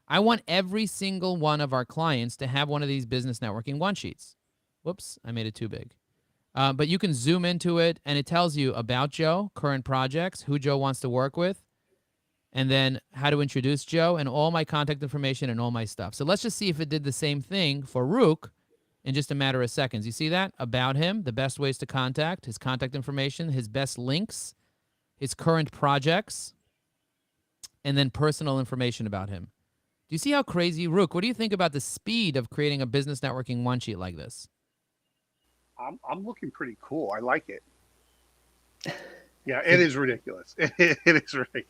I want every single one of our clients to have one of these business networking one sheets. Whoops, I made it too big. But you can zoom into it, and it tells you about Joe, current projects, who Joe wants to work with, and then how to introduce Joe, and all my contact information and all my stuff. So let's just see if it did the same thing for Rook in just a matter of seconds. You see that? About him, the best ways to contact, his contact information, his best links, his current projects, and then personal information about him. Do you see how crazy? Rook, what do you think about the speed of creating a business networking one sheet like this? I'm looking pretty cool. I like it. Yeah, it is ridiculous. It is ridiculous.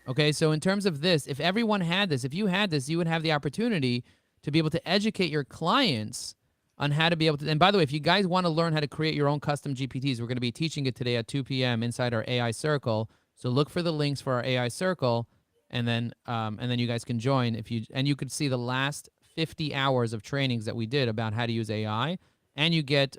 Okay, so in terms of this, if everyone had this, if you had this, you would have the opportunity to be able to educate your clients on how to be able to. And by the way, if you guys want to learn how to create your own custom GPTs, we're going to be teaching it today at 2 p.m. inside our AI Circle. So look for the links for our AI Circle, and then you guys can join you could see the last 50 hours of trainings that we did about how to use AI, and you get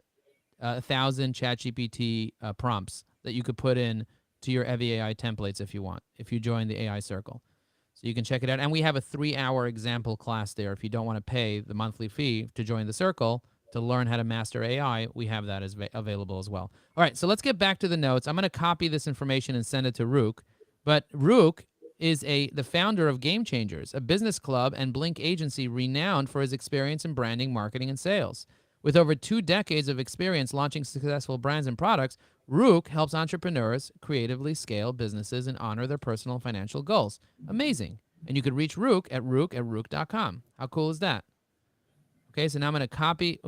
1,000 ChatGPT prompts that you could put in to your EVAI templates if you want, if you join the AI Circle. So you can check it out. And we have a 3-hour example class there. If you don't want to pay the monthly fee to join the Circle to learn how to master AI, we have that available as well. All right, so let's get back to the notes. I'm going to copy this information and send it to Rook. But Rook is the founder of Game Changers, a business club and Blink agency renowned for his experience in branding, marketing, and sales. With over 2 decades of experience launching successful brands and products, Rook helps entrepreneurs creatively scale businesses and honor their personal financial goals. Amazing. And you could reach Rook at rook@rook.com. How cool is that? Okay, so now I'm going to copy.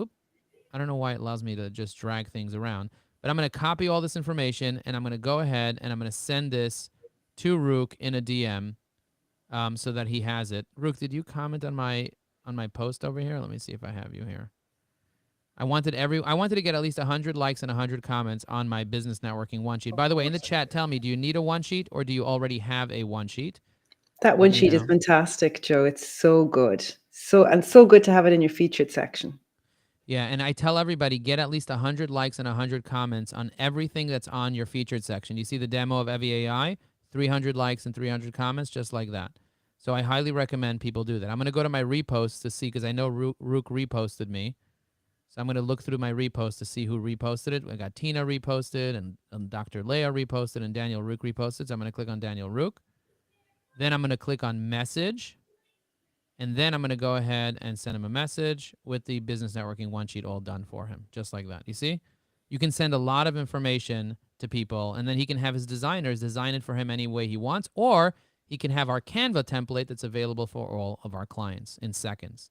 I don't know why it allows me to just drag things around. But I'm going to copy all this information, and I'm going to go ahead and I'm going to send this to Rook in a DM so that he has it. Rook, did you comment on my post over here? Let me see if I have you here. I wanted to get at least 100 likes and 100 comments on my business networking one sheet. By the way, in the chat, tell me, do you need a one sheet or do you already have a one sheet? That one sheet is fantastic, Joe. It's so good. So good to have it in your featured section. Yeah, and I tell everybody, get at least 100 likes and 100 comments on everything that's on your featured section. You see the demo of EVAI, 300 likes and 300 comments, just like that. So I highly recommend people do that. I'm going to go to my reposts to see, because I know Rook reposted me. So I'm going to look through my reposts to see who reposted it. I got Tina reposted, and Dr. Leah reposted, and Daniel Rook reposted. So I'm going to click on Daniel Rook. Then I'm going to click on message. And then I'm going to go ahead and send him a message with the business networking one sheet all done for him, just like that. You see? You can send a lot of information to people, and then he can have his designers design it for him any way he wants, or he can have our Canva template that's available for all of our clients in seconds.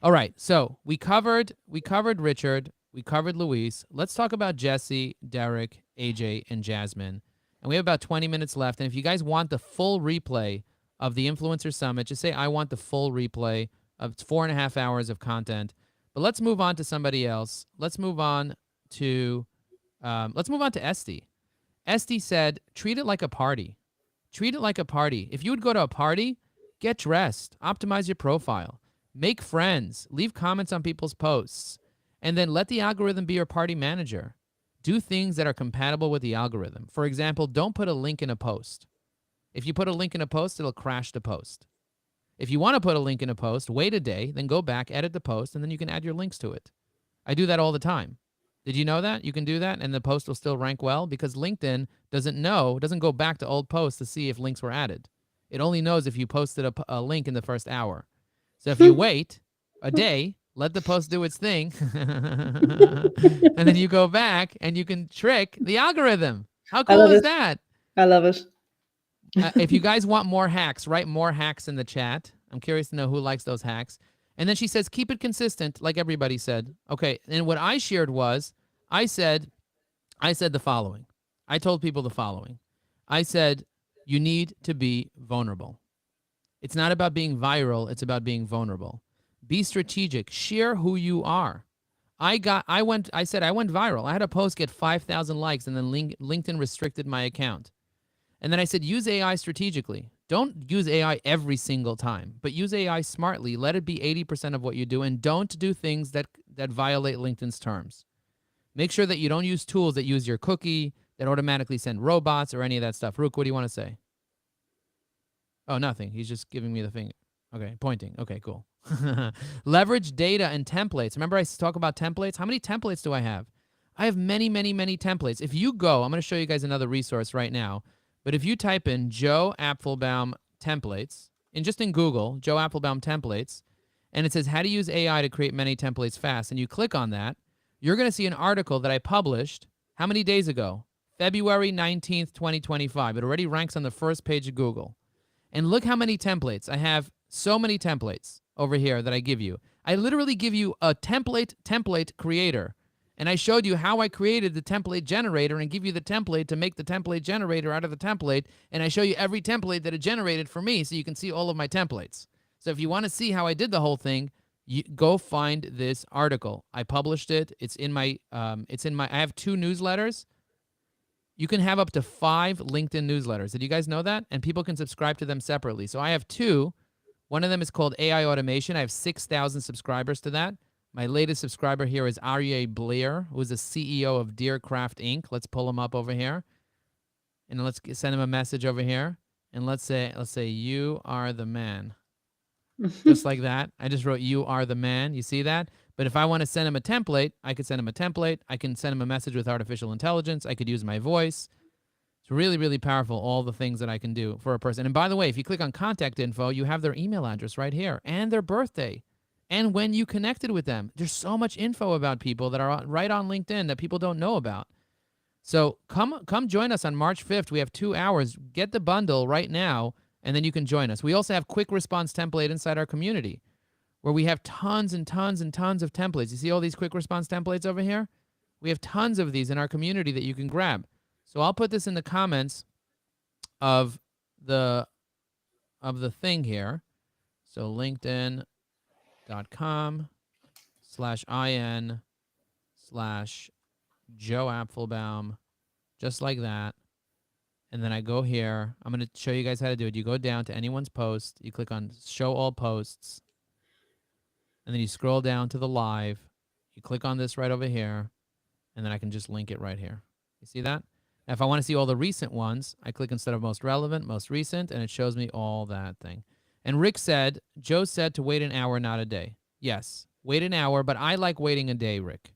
All right, so we covered Richard, we covered Luis. Let's talk about Jesse, Derek, AJ, and Jasmine. And we have about 20 minutes left. And if you guys want the full replay of the Influencer Summit, just say, I want the full replay of 4.5 hours of content. But let's move on to somebody else. Let's move on to Esty. Esty said, treat it like a party. Treat it like a party. If you would go to a party, get dressed, optimize your profile. Make friends, leave comments on people's posts, and then let the algorithm be your party manager. Do things that are compatible with the algorithm. For example, don't put a link in a post. If you put a link in a post, it'll crash the post. If you want to put a link in a post, wait a day, then go back, edit the post, and then you can add your links to it. I do that all the time. Did you know that? You can do that, and the post will still rank well because LinkedIn doesn't go back to old posts to see if links were added. It only knows if you posted a link in the first hour. So if you wait a day, let the post do its thing, and then you go back and you can trick the algorithm. How I cool love is it. that? I love it. If you guys want more hacks, write more hacks in the chat. I'm curious to know who likes those hacks. And then she says, keep it consistent, like everybody said. Okay, and what I shared was, I said the following. I told people the following. I said, you need to be vulnerable. It's not about being viral, it's about being vulnerable. Be strategic. Share who you are. I said I went viral. I had a post get 5,000 likes and then LinkedIn restricted my account. And then I said, use AI strategically. Don't use AI every single time, but use AI smartly. Let it be 80% of what you do, and don't do things that violate LinkedIn's terms. Make sure that you don't use tools that use your cookie, that automatically send robots or any of that stuff. Rook, what do you want to say? Oh, nothing. He's just giving me the finger. Okay, pointing. Okay, cool. Leverage data and templates. Remember I talk about templates? How many templates do I have? I have many, many, many templates. If you go, I'm going to show you guys another resource right now. But if you type in Joe Apfelbaum templates, and just in Google, Joe Apfelbaum templates, and it says how to use AI to create many templates fast, and you click on that, you're going to see an article that I published how many days ago? February 19th, 2025. It already ranks on the first page of Google. And look how many templates. I have so many templates over here that I give you. I literally give you a template creator. And I showed you how I created the template generator and give you the template to make the template generator out of the template. And I show you every template that it generated for me so you can see all of my templates. So if you want to see how I did the whole thing, you go find this article. I published it. It's in my I have 2 newsletters. You can have up to 5 LinkedIn newsletters. Did you guys know that? And people can subscribe to them separately. So I have 2. One of them is called AI Automation. I have 6,000 subscribers to that. My latest subscriber here is Aryeh Blair, who is the CEO of Deercraft Inc. Let's pull him up over here. And let's send him a message over here. And let's say you are the man. Just like that. I just wrote you are the man. You see that? But if I want to send him a template, I could send him a template. I can send him a message with artificial intelligence. I could use my voice. It's really, really powerful, all the things that I can do for a person. And by the way, if you click on contact info, you have their email address right here and their birthday and when you connected with them. There's so much info about people that are right on LinkedIn that people don't know about. So come join us on March 5th. We have 2 hours. Get the bundle right now, and then you can join us. We also have quick response template inside our community where we have tons and tons and tons of templates. You see all these quick response templates over here? We have tons of these in our community that you can grab. So I'll put this in the comments of the thing here. So linkedin.com/in/Joe Apfelbaum, just like that. And then I go here. I'm going to show you guys how to do it. You go down to anyone's post. You click on Show All Posts. And then you scroll down to the live. You click on this right over here. And then I can just link it right here. You see that? Now, if I want to see all the recent ones, I click instead of most relevant, most recent, and it shows me all that thing. And Rick said, Joe said to wait an hour, not a day. Yes, wait an hour, but I like waiting a day, Rick.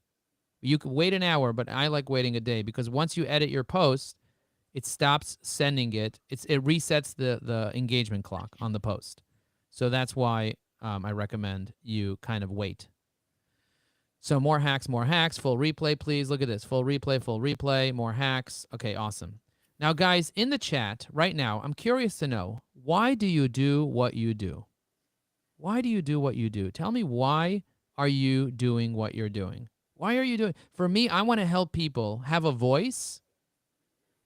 You can wait an hour, but I like waiting a day because once you edit your post, it stops sending it. It resets the engagement clock on the post. So that's why I recommend you kind of wait. So more hacks, full replay, please. Look at this, full replay, more hacks. Okay, awesome. Now, guys, in the chat right now, I'm curious to know, why do you do what you do? Why do you do what you do? Tell me, why are you doing what you're doing? Why are you doing? For me, I want to help people have a voice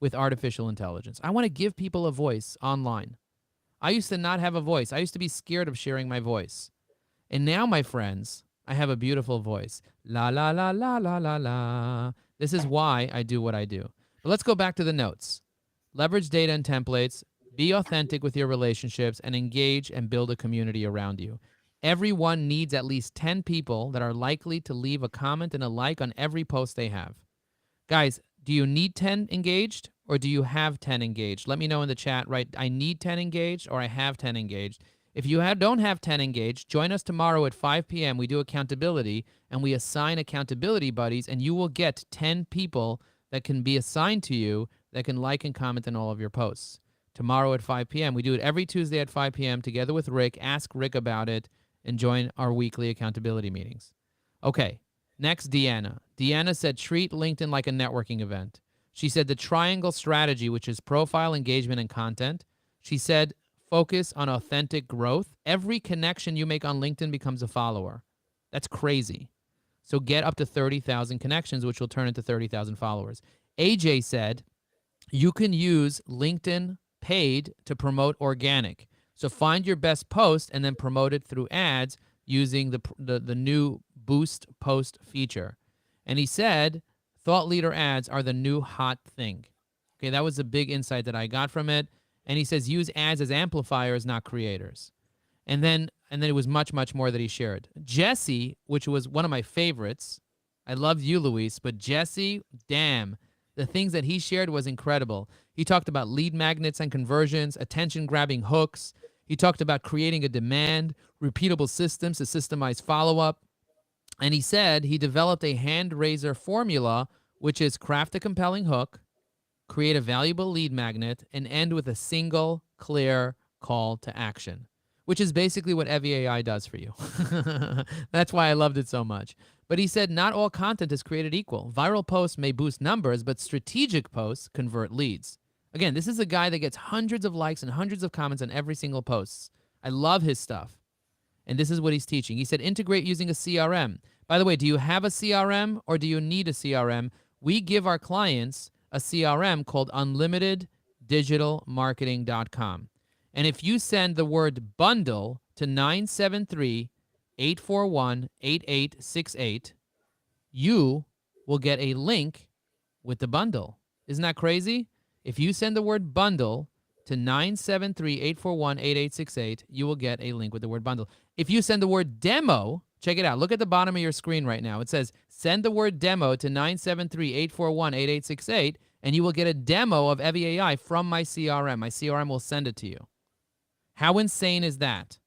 with artificial intelligence. I want to give people a voice online. I used to not have a voice. I used to be scared of sharing my voice. And now, my friends, I have a beautiful voice. La, la, la, la, la, la, la. This is why I do what I do. But let's go back to the notes. Leverage data and templates. Be authentic with your relationships and engage and build a community around you. Everyone needs at least 10 people that are likely to leave a comment and a like on every post they have. Guys, do you need 10 engaged or do you have 10 engaged? Let me know in the chat, right? I need 10 engaged or I have 10 engaged. If you don't have 10 engaged, join us tomorrow at 5 p.m. We do accountability, and we assign accountability buddies, and you will get 10 people that can be assigned to you that can like and comment on all of your posts. tomorrow at 5 p.m. We do it every Tuesday at 5 p.m. together with Rick. Ask Rick about it and join our weekly accountability meetings. Okay, next, Deanna. Deanna said, treat LinkedIn like a networking event. She said the triangle strategy, which is profile, engagement, and content. She said, focus on authentic growth. Every connection you make on LinkedIn becomes a follower. That's crazy. So get up to 30,000 connections, which will turn into 30,000 followers. AJ said, you can use LinkedIn paid to promote organic. So find your best post and then promote it through ads using the new boost post feature. And he said, thought leader ads are the new hot thing. Okay, that was a big insight that I got from it. And he says, use ads as amplifiers, not creators. And then it was much, much more that he shared. Jesse, which was one of my favorites. I loved you, Luis, but Jesse, damn, the things that he shared was incredible. He talked about lead magnets and conversions, attention-grabbing hooks. He talked about creating a demand, repeatable systems to systemize follow-up. And he said he developed a hand-raiser formula, which is craft a compelling hook, create a valuable lead magnet, and end with a single, clear call to action, which is basically what Evie AI does for you. That's why I loved it so much. But he said not all content is created equal. Viral posts may boost numbers, but strategic posts convert leads. Again, this is a guy that gets hundreds of likes and hundreds of comments on every single post. I love his stuff. And this is what he's teaching. He said integrate using a CRM. By the way, do you have a CRM or do you need a CRM? We give our clients a CRM called unlimiteddigitalmarketing.com. And if you send the word bundle to 973-841-8868, you will get a link with the bundle. Isn't that crazy? If you send the word bundle to 973-841-8868, you will get a link with the word bundle. If you send the word demo, check it out. Look at the bottom of your screen right now. It says send the word demo to 973-841-8868, and you will get a demo of Evie AI from my CRM. My CRM will send it to you. How insane is that?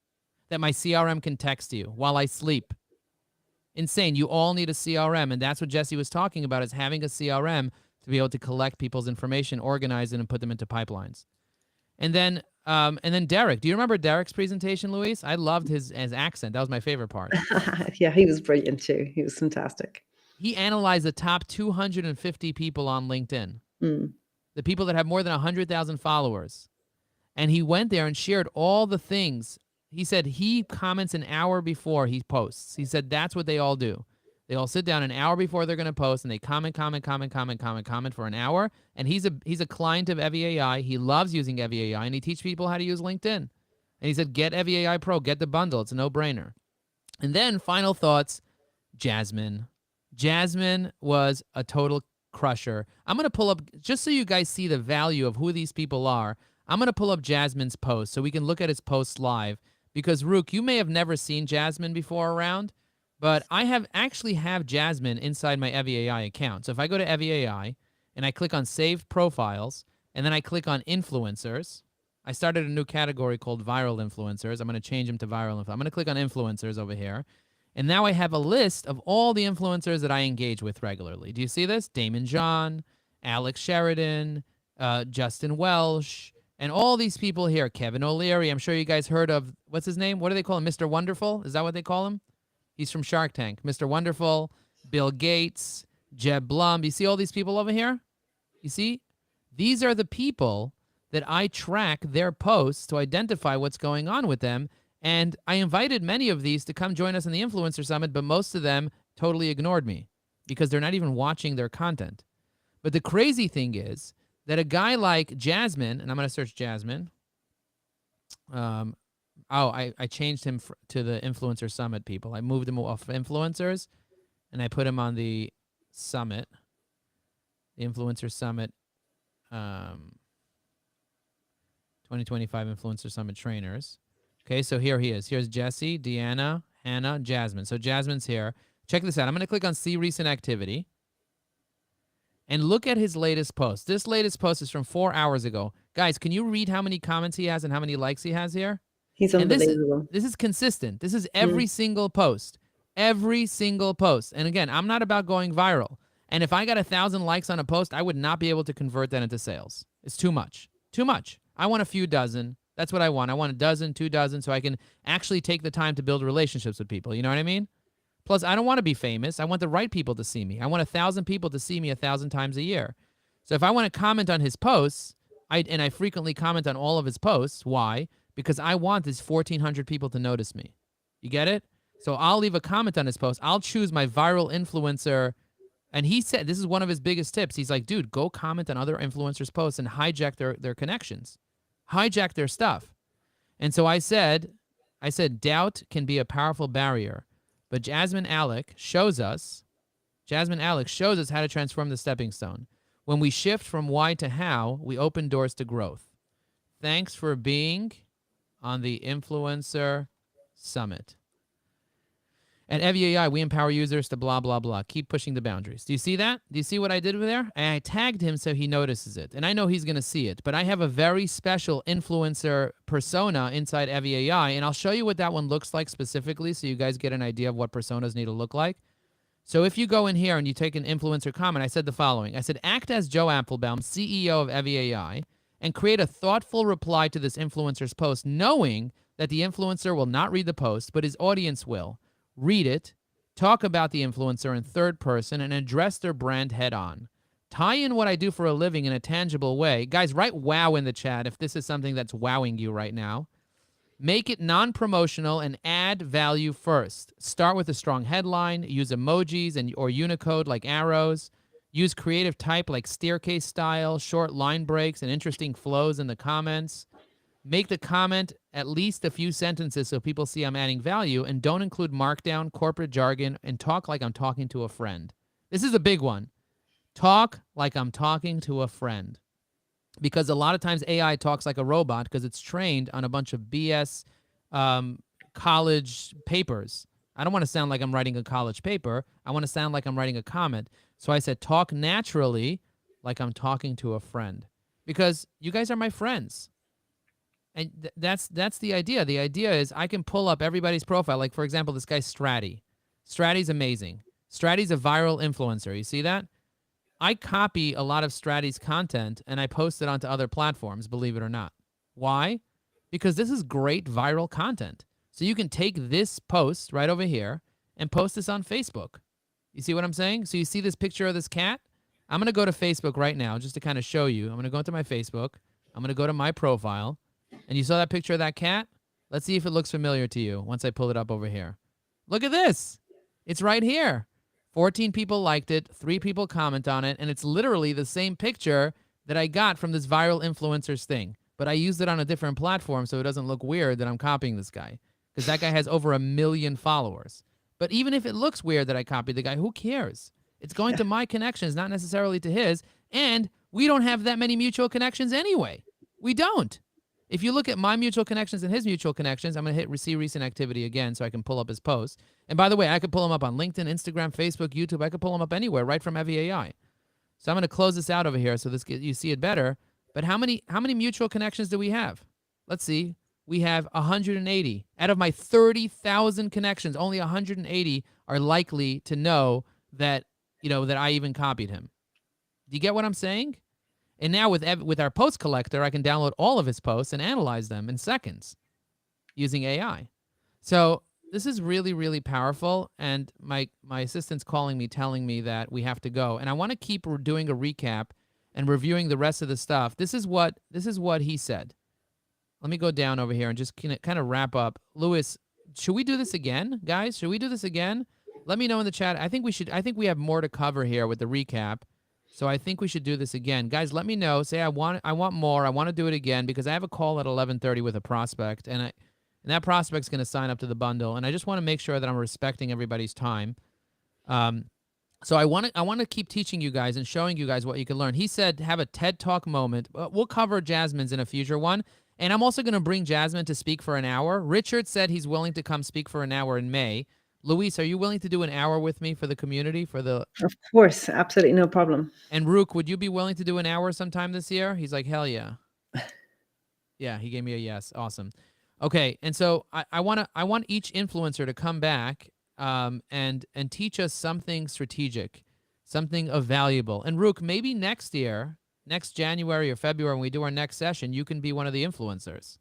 That my CRM can text you while I sleep. Insane. You all need a CRM, and that's what Jesse was talking about, is having a CRM to be able to collect people's information, organize it, and put them into pipelines. And then Derek. Do you remember Derek's presentation, Luis? I loved his accent. That was my favorite part. Yeah, he was brilliant too. He was fantastic. He analyzed the top 250 people on LinkedIn, the people that have more than 100,000 followers. And he went there and shared all the things. He said he comments an hour before he posts. He said that's what they all do. They all sit down an hour before they're going to post, and they comment for an hour. And he's a client of Evie AI. He loves using Evie AI, and he teaches people how to use LinkedIn. And he said, get Evie AI Pro, get the bundle. It's a no-brainer. And then final thoughts, Jasmine. Jasmine was a total crusher. I'm going to pull up, just so you guys see the value of who these people are, I'm going to pull up Jasmine's post so we can look at his posts live. Because, Rook, you may have never seen Jasmine before around, but I actually have Jasmine inside my Evie AI account. So if I go to Evie AI and I click on Save Profiles, and then I click on Influencers, I started a new category called Viral Influencers. I'm going to change them to Viral Influencers. I'm going to click on Influencers over here. And now I have a list of all the influencers that I engage with regularly. Do you see this? Damon John, Alex Sheridan, Justin Welsh, and all these people here. Kevin O'Leary. I'm sure you guys heard of, what's his name? What do they call him? Mr. Wonderful? Is that what they call him? He's from Shark Tank. Mr. Wonderful, Bill Gates, Jeb Blum. You see all these people over here? You see? These are the people that I track their posts to identify what's going on with them. And I invited many of these to come join us in the Influencer Summit, but most of them totally ignored me because they're not even watching their content. But the crazy thing is that a guy like Jasmine, and I'm going to search Jasmine. I changed him to the Influencer Summit people. I moved him off influencers, and I put him on the summit, the Influencer Summit, 2025 Influencer Summit trainers. Okay, so here he is. Here's Jesse, Deanna, Hannah, Jasmine. So Jasmine's here. Check this out. I'm going to click on See Recent Activity. And look at his latest post. This latest post is from 4 hours ago. Guys, can you read how many comments he has and how many likes he has here? He's unbelievable. And this is consistent. This is every single post. Every single post. And again, I'm not about going viral. And if I got 1,000 likes on a post, I would not be able to convert that into sales. It's too much. Too much. I want a few dozen. That's what I want. I want a dozen, 2 dozen, so I can actually take the time to build relationships with people. You know what I mean? Plus, I don't want to be famous. I want the right people to see me. I want 1,000 people to see me 1,000 times a year. So if I want to comment on his posts, I frequently comment on all of his posts. Why? Because I want these 1,400 people to notice me. You get it? So I'll leave a comment on his post. I'll choose my viral influencer. And he said, this is one of his biggest tips. He's like, dude, go comment on other influencers' posts and hijack their connections. Hijack their stuff. And so I said, doubt can be a powerful barrier. But Jasmine Alec shows us how to transform the stepping stone. When we shift from why to how, we open doors to growth. Thanks for being on the Influencer Summit. At EviAI, we empower users to blah, blah, blah. Keep pushing the boundaries. Do you see that? Do you see what I did over there? I tagged him so he notices it. And I know he's going to see it. But I have a very special influencer persona inside EviAI. And I'll show you what that one looks like specifically so you guys get an idea of what personas need to look like. So if you go in here and you take an influencer comment, I said the following. I said, act as Joe Apfelbaum, CEO of EviAI, and create a thoughtful reply to this influencer's post, knowing that the influencer will not read the post, but his audience will. Read it, talk about the influencer in third person, and address their brand head on. Tie in what I do for a living in a tangible way. Guys, write wow in the chat if this is something that's wowing you right now. Make it non-promotional and add value first. Start with a strong headline, use emojis or Unicode like arrows, use creative type like staircase style, short line breaks, and interesting flows in the comments. Make the comment at least a few sentences so people see I'm adding value, and don't include markdown, corporate jargon, and talk like I'm talking to a friend. This is a big one. Talk like I'm talking to a friend. Because a lot of times AI talks like a robot because it's trained on a bunch of BS college papers. I don't want to sound like I'm writing a college paper. I want to sound like I'm writing a comment. So I said, talk naturally like I'm talking to a friend. Because you guys are my friends. And that's the idea. The idea is I can pull up everybody's profile. Like, for example, this guy Stratty. Stratty's amazing. Stratty's a viral influencer. You see that? I copy a lot of Stratty's content and I post it onto other platforms, believe it or not. Why? Because this is great viral content. So you can take this post right over here and post this on Facebook. You see what I'm saying? So you see this picture of this cat? I'm going to go to Facebook right now just to kind of show you. I'm going to go into my Facebook. I'm going to go to my profile. And you saw that picture of that cat? Let's see if it looks familiar to you once I pull it up over here. Look at this. It's right here. 14 people liked it, 3 people comment on it, and it's literally the same picture that I got from this viral influencers thing. But I used it on a different platform so it doesn't look weird that I'm copying this guy. Because that guy has over 1 million followers. But even if it looks weird that I copied the guy, who cares? It's going to my connections, not necessarily to his. And we don't have that many mutual connections anyway. We don't. If you look at my mutual connections and his mutual connections, I'm going to hit see recent activity again so I can pull up his posts. And by the way, I could pull him up on LinkedIn, Instagram, Facebook, YouTube. I could pull him up anywhere right from EviAI. So I'm going to close this out over here so you see it better. But how many mutual connections do we have? Let's see. We have 180. Out of my 30,000 connections, only 180 are likely to know that, that I even copied him. Do you get what I'm saying? And now with our post collector, I can download all of his posts and analyze them in seconds using AI. So this is really, really powerful. And my assistant's calling me, telling me that we have to go. And I want to keep doing a recap and reviewing the rest of the stuff. This is what he said. Let me go down over here and just kind of wrap up. Louis, should we do this again, guys? Should we do this again? Let me know in the chat. I think we should. I think we have more to cover here with the recap. So I think we should do this again. Guys, let me know. Say I want more. I want to do it again because I have a call at 11:30 with a prospect, and that prospect's going to sign up to the bundle, and I just want to make sure that I'm respecting everybody's time. So I want to keep teaching you guys and showing you guys what you can learn. He said have a TED Talk moment. We'll cover Jasmine's in a future one, and I'm also going to bring Jasmine to speak for an hour. Richard said he's willing to come speak for an hour in May. Luis, are you willing to do an hour with me for the community? Of course, absolutely no problem. And Rook, would you be willing to do an hour sometime this year? He's like, hell yeah. Yeah, he gave me a yes. Awesome. Okay, and so I want each influencer to come back and teach us something strategic, something of valuable. And Rook, maybe next year next January or February when we do our next session, you can be one of the influencers.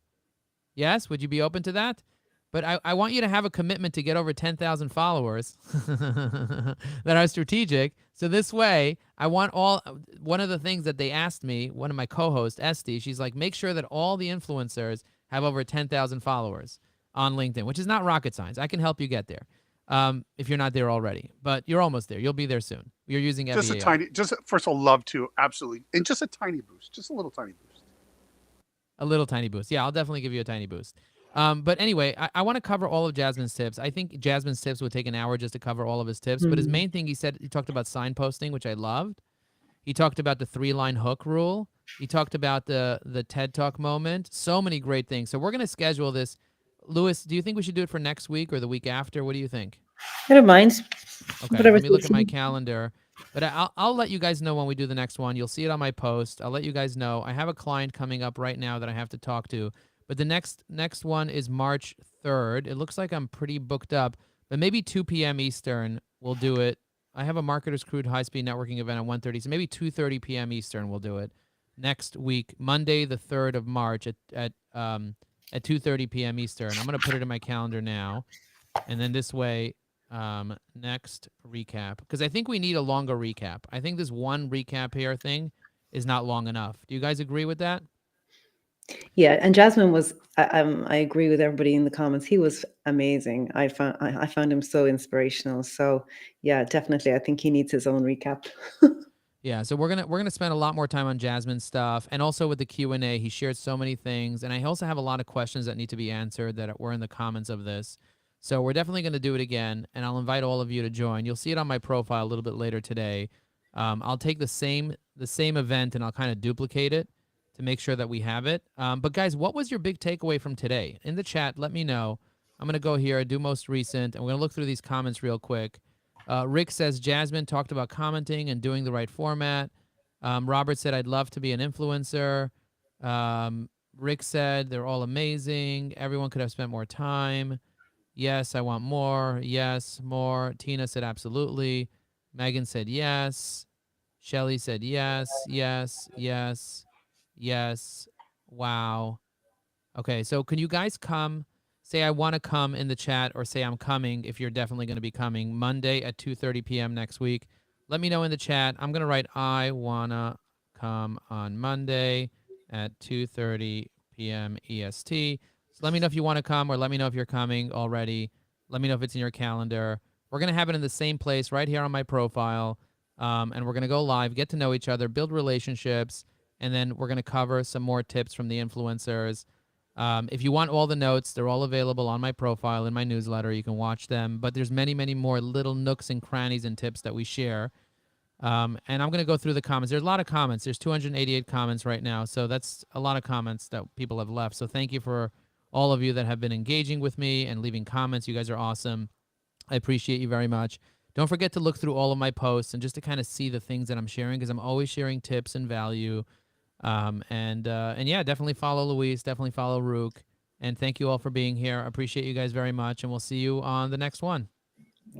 Yes? Would you be open to that? But I want you to have a commitment to get over 10,000 followers that are strategic. So this way, one of the things that they asked me, one of my co-hosts, Esty, she's like, make sure that all the influencers have over 10,000 followers on LinkedIn, which is not rocket science. I can help you get there if you're not there already. But you're almost there. You'll be there soon. You're using FEAI. First of all, love to, absolutely. And just a tiny boost, just a little tiny boost. A little tiny boost. Yeah, I'll definitely give you a tiny boost. But anyway, I want to cover all of Jasmine's tips. I think Jasmine's tips would take an hour just to cover all of his tips. But his main thing, he talked about signposting, which I loved. He talked about the 3-line hook rule. He talked about the TED Talk moment. So many great things. So we're going to schedule this. Lewis, do you think we should do it for next week or the week after? What do you think? I don't mind. Okay, let me look at my calendar. But I'll let you guys know when we do the next one. You'll see it on my post. I'll let you guys know. I have a client coming up right now that I have to talk to. But the next one is March 3rd. It looks like I'm pretty booked up, but maybe 2 p.m. Eastern we'll do it. I have a Marketers Crude high-speed networking event at 1:30, so maybe 2:30 p.m. Eastern we'll do it next week, Monday the 3rd of March at 2:30 p.m. Eastern. I'm going to put it in my calendar now, and then this way, next recap, because I think we need a longer recap. I think this one recap here thing is not long enough. Do you guys agree with that? Yeah, and Jasmine was. I agree with everybody in the comments. He was amazing. I found him so inspirational. So yeah, definitely, I think he needs his own recap. Yeah, so we're gonna spend a lot more time on Jasmine's stuff, and also with the Q&A. He shared so many things, and I also have a lot of questions that need to be answered that were in the comments of this. So we're definitely going to do it again, and I'll invite all of you to join. You'll see it on my profile a little bit later today. I'll take the same event and I'll kind of duplicate it to make sure that we have it. But guys, what was your big takeaway from today? In the chat, let me know. I'm going to go here, do most recent, and we're going to look through these comments real quick. Rick says, Jasmine talked about commenting and doing the right format. Robert said, I'd love to be an influencer. Rick said, they're all amazing. Everyone could have spent more time. Yes, I want more. Yes, more. Tina said, absolutely. Megan said, yes. Shelly said, yes, yes, yes, yes. Wow. Okay, so can you guys come? Say I want to come in the chat, or say I'm coming if you're definitely going to be coming Monday at 2:30 p.m. next week. Let me know in the chat. I'm going to write I want to come on Monday at 2:30 p.m. EST. So let me know if you want to come, or let me know if you're coming already. Let me know if it's in your calendar. We're going to have it in the same place right here on my profile, and we're going to go live, get to know each other, build relationships, and then we're going to cover some more tips from the influencers. If you want all the notes, they're all available on my profile in my newsletter. You can watch them, but there's many, many more little nooks and crannies and tips that we share. And I'm going to go through the comments. There's a lot of comments. There's 288 comments right now, so that's a lot of comments that people have left. So thank you for all of you that have been engaging with me and leaving comments. You guys are awesome. I appreciate you very much. Don't forget to look through all of my posts and just to kind of see the things that I'm sharing, because I'm always sharing tips and value. And yeah, definitely follow Luis, definitely follow Rook, and thank you all for being here. I appreciate you guys very much, and we'll see you on the next one.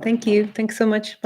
Thank you. Thanks so much. Bye.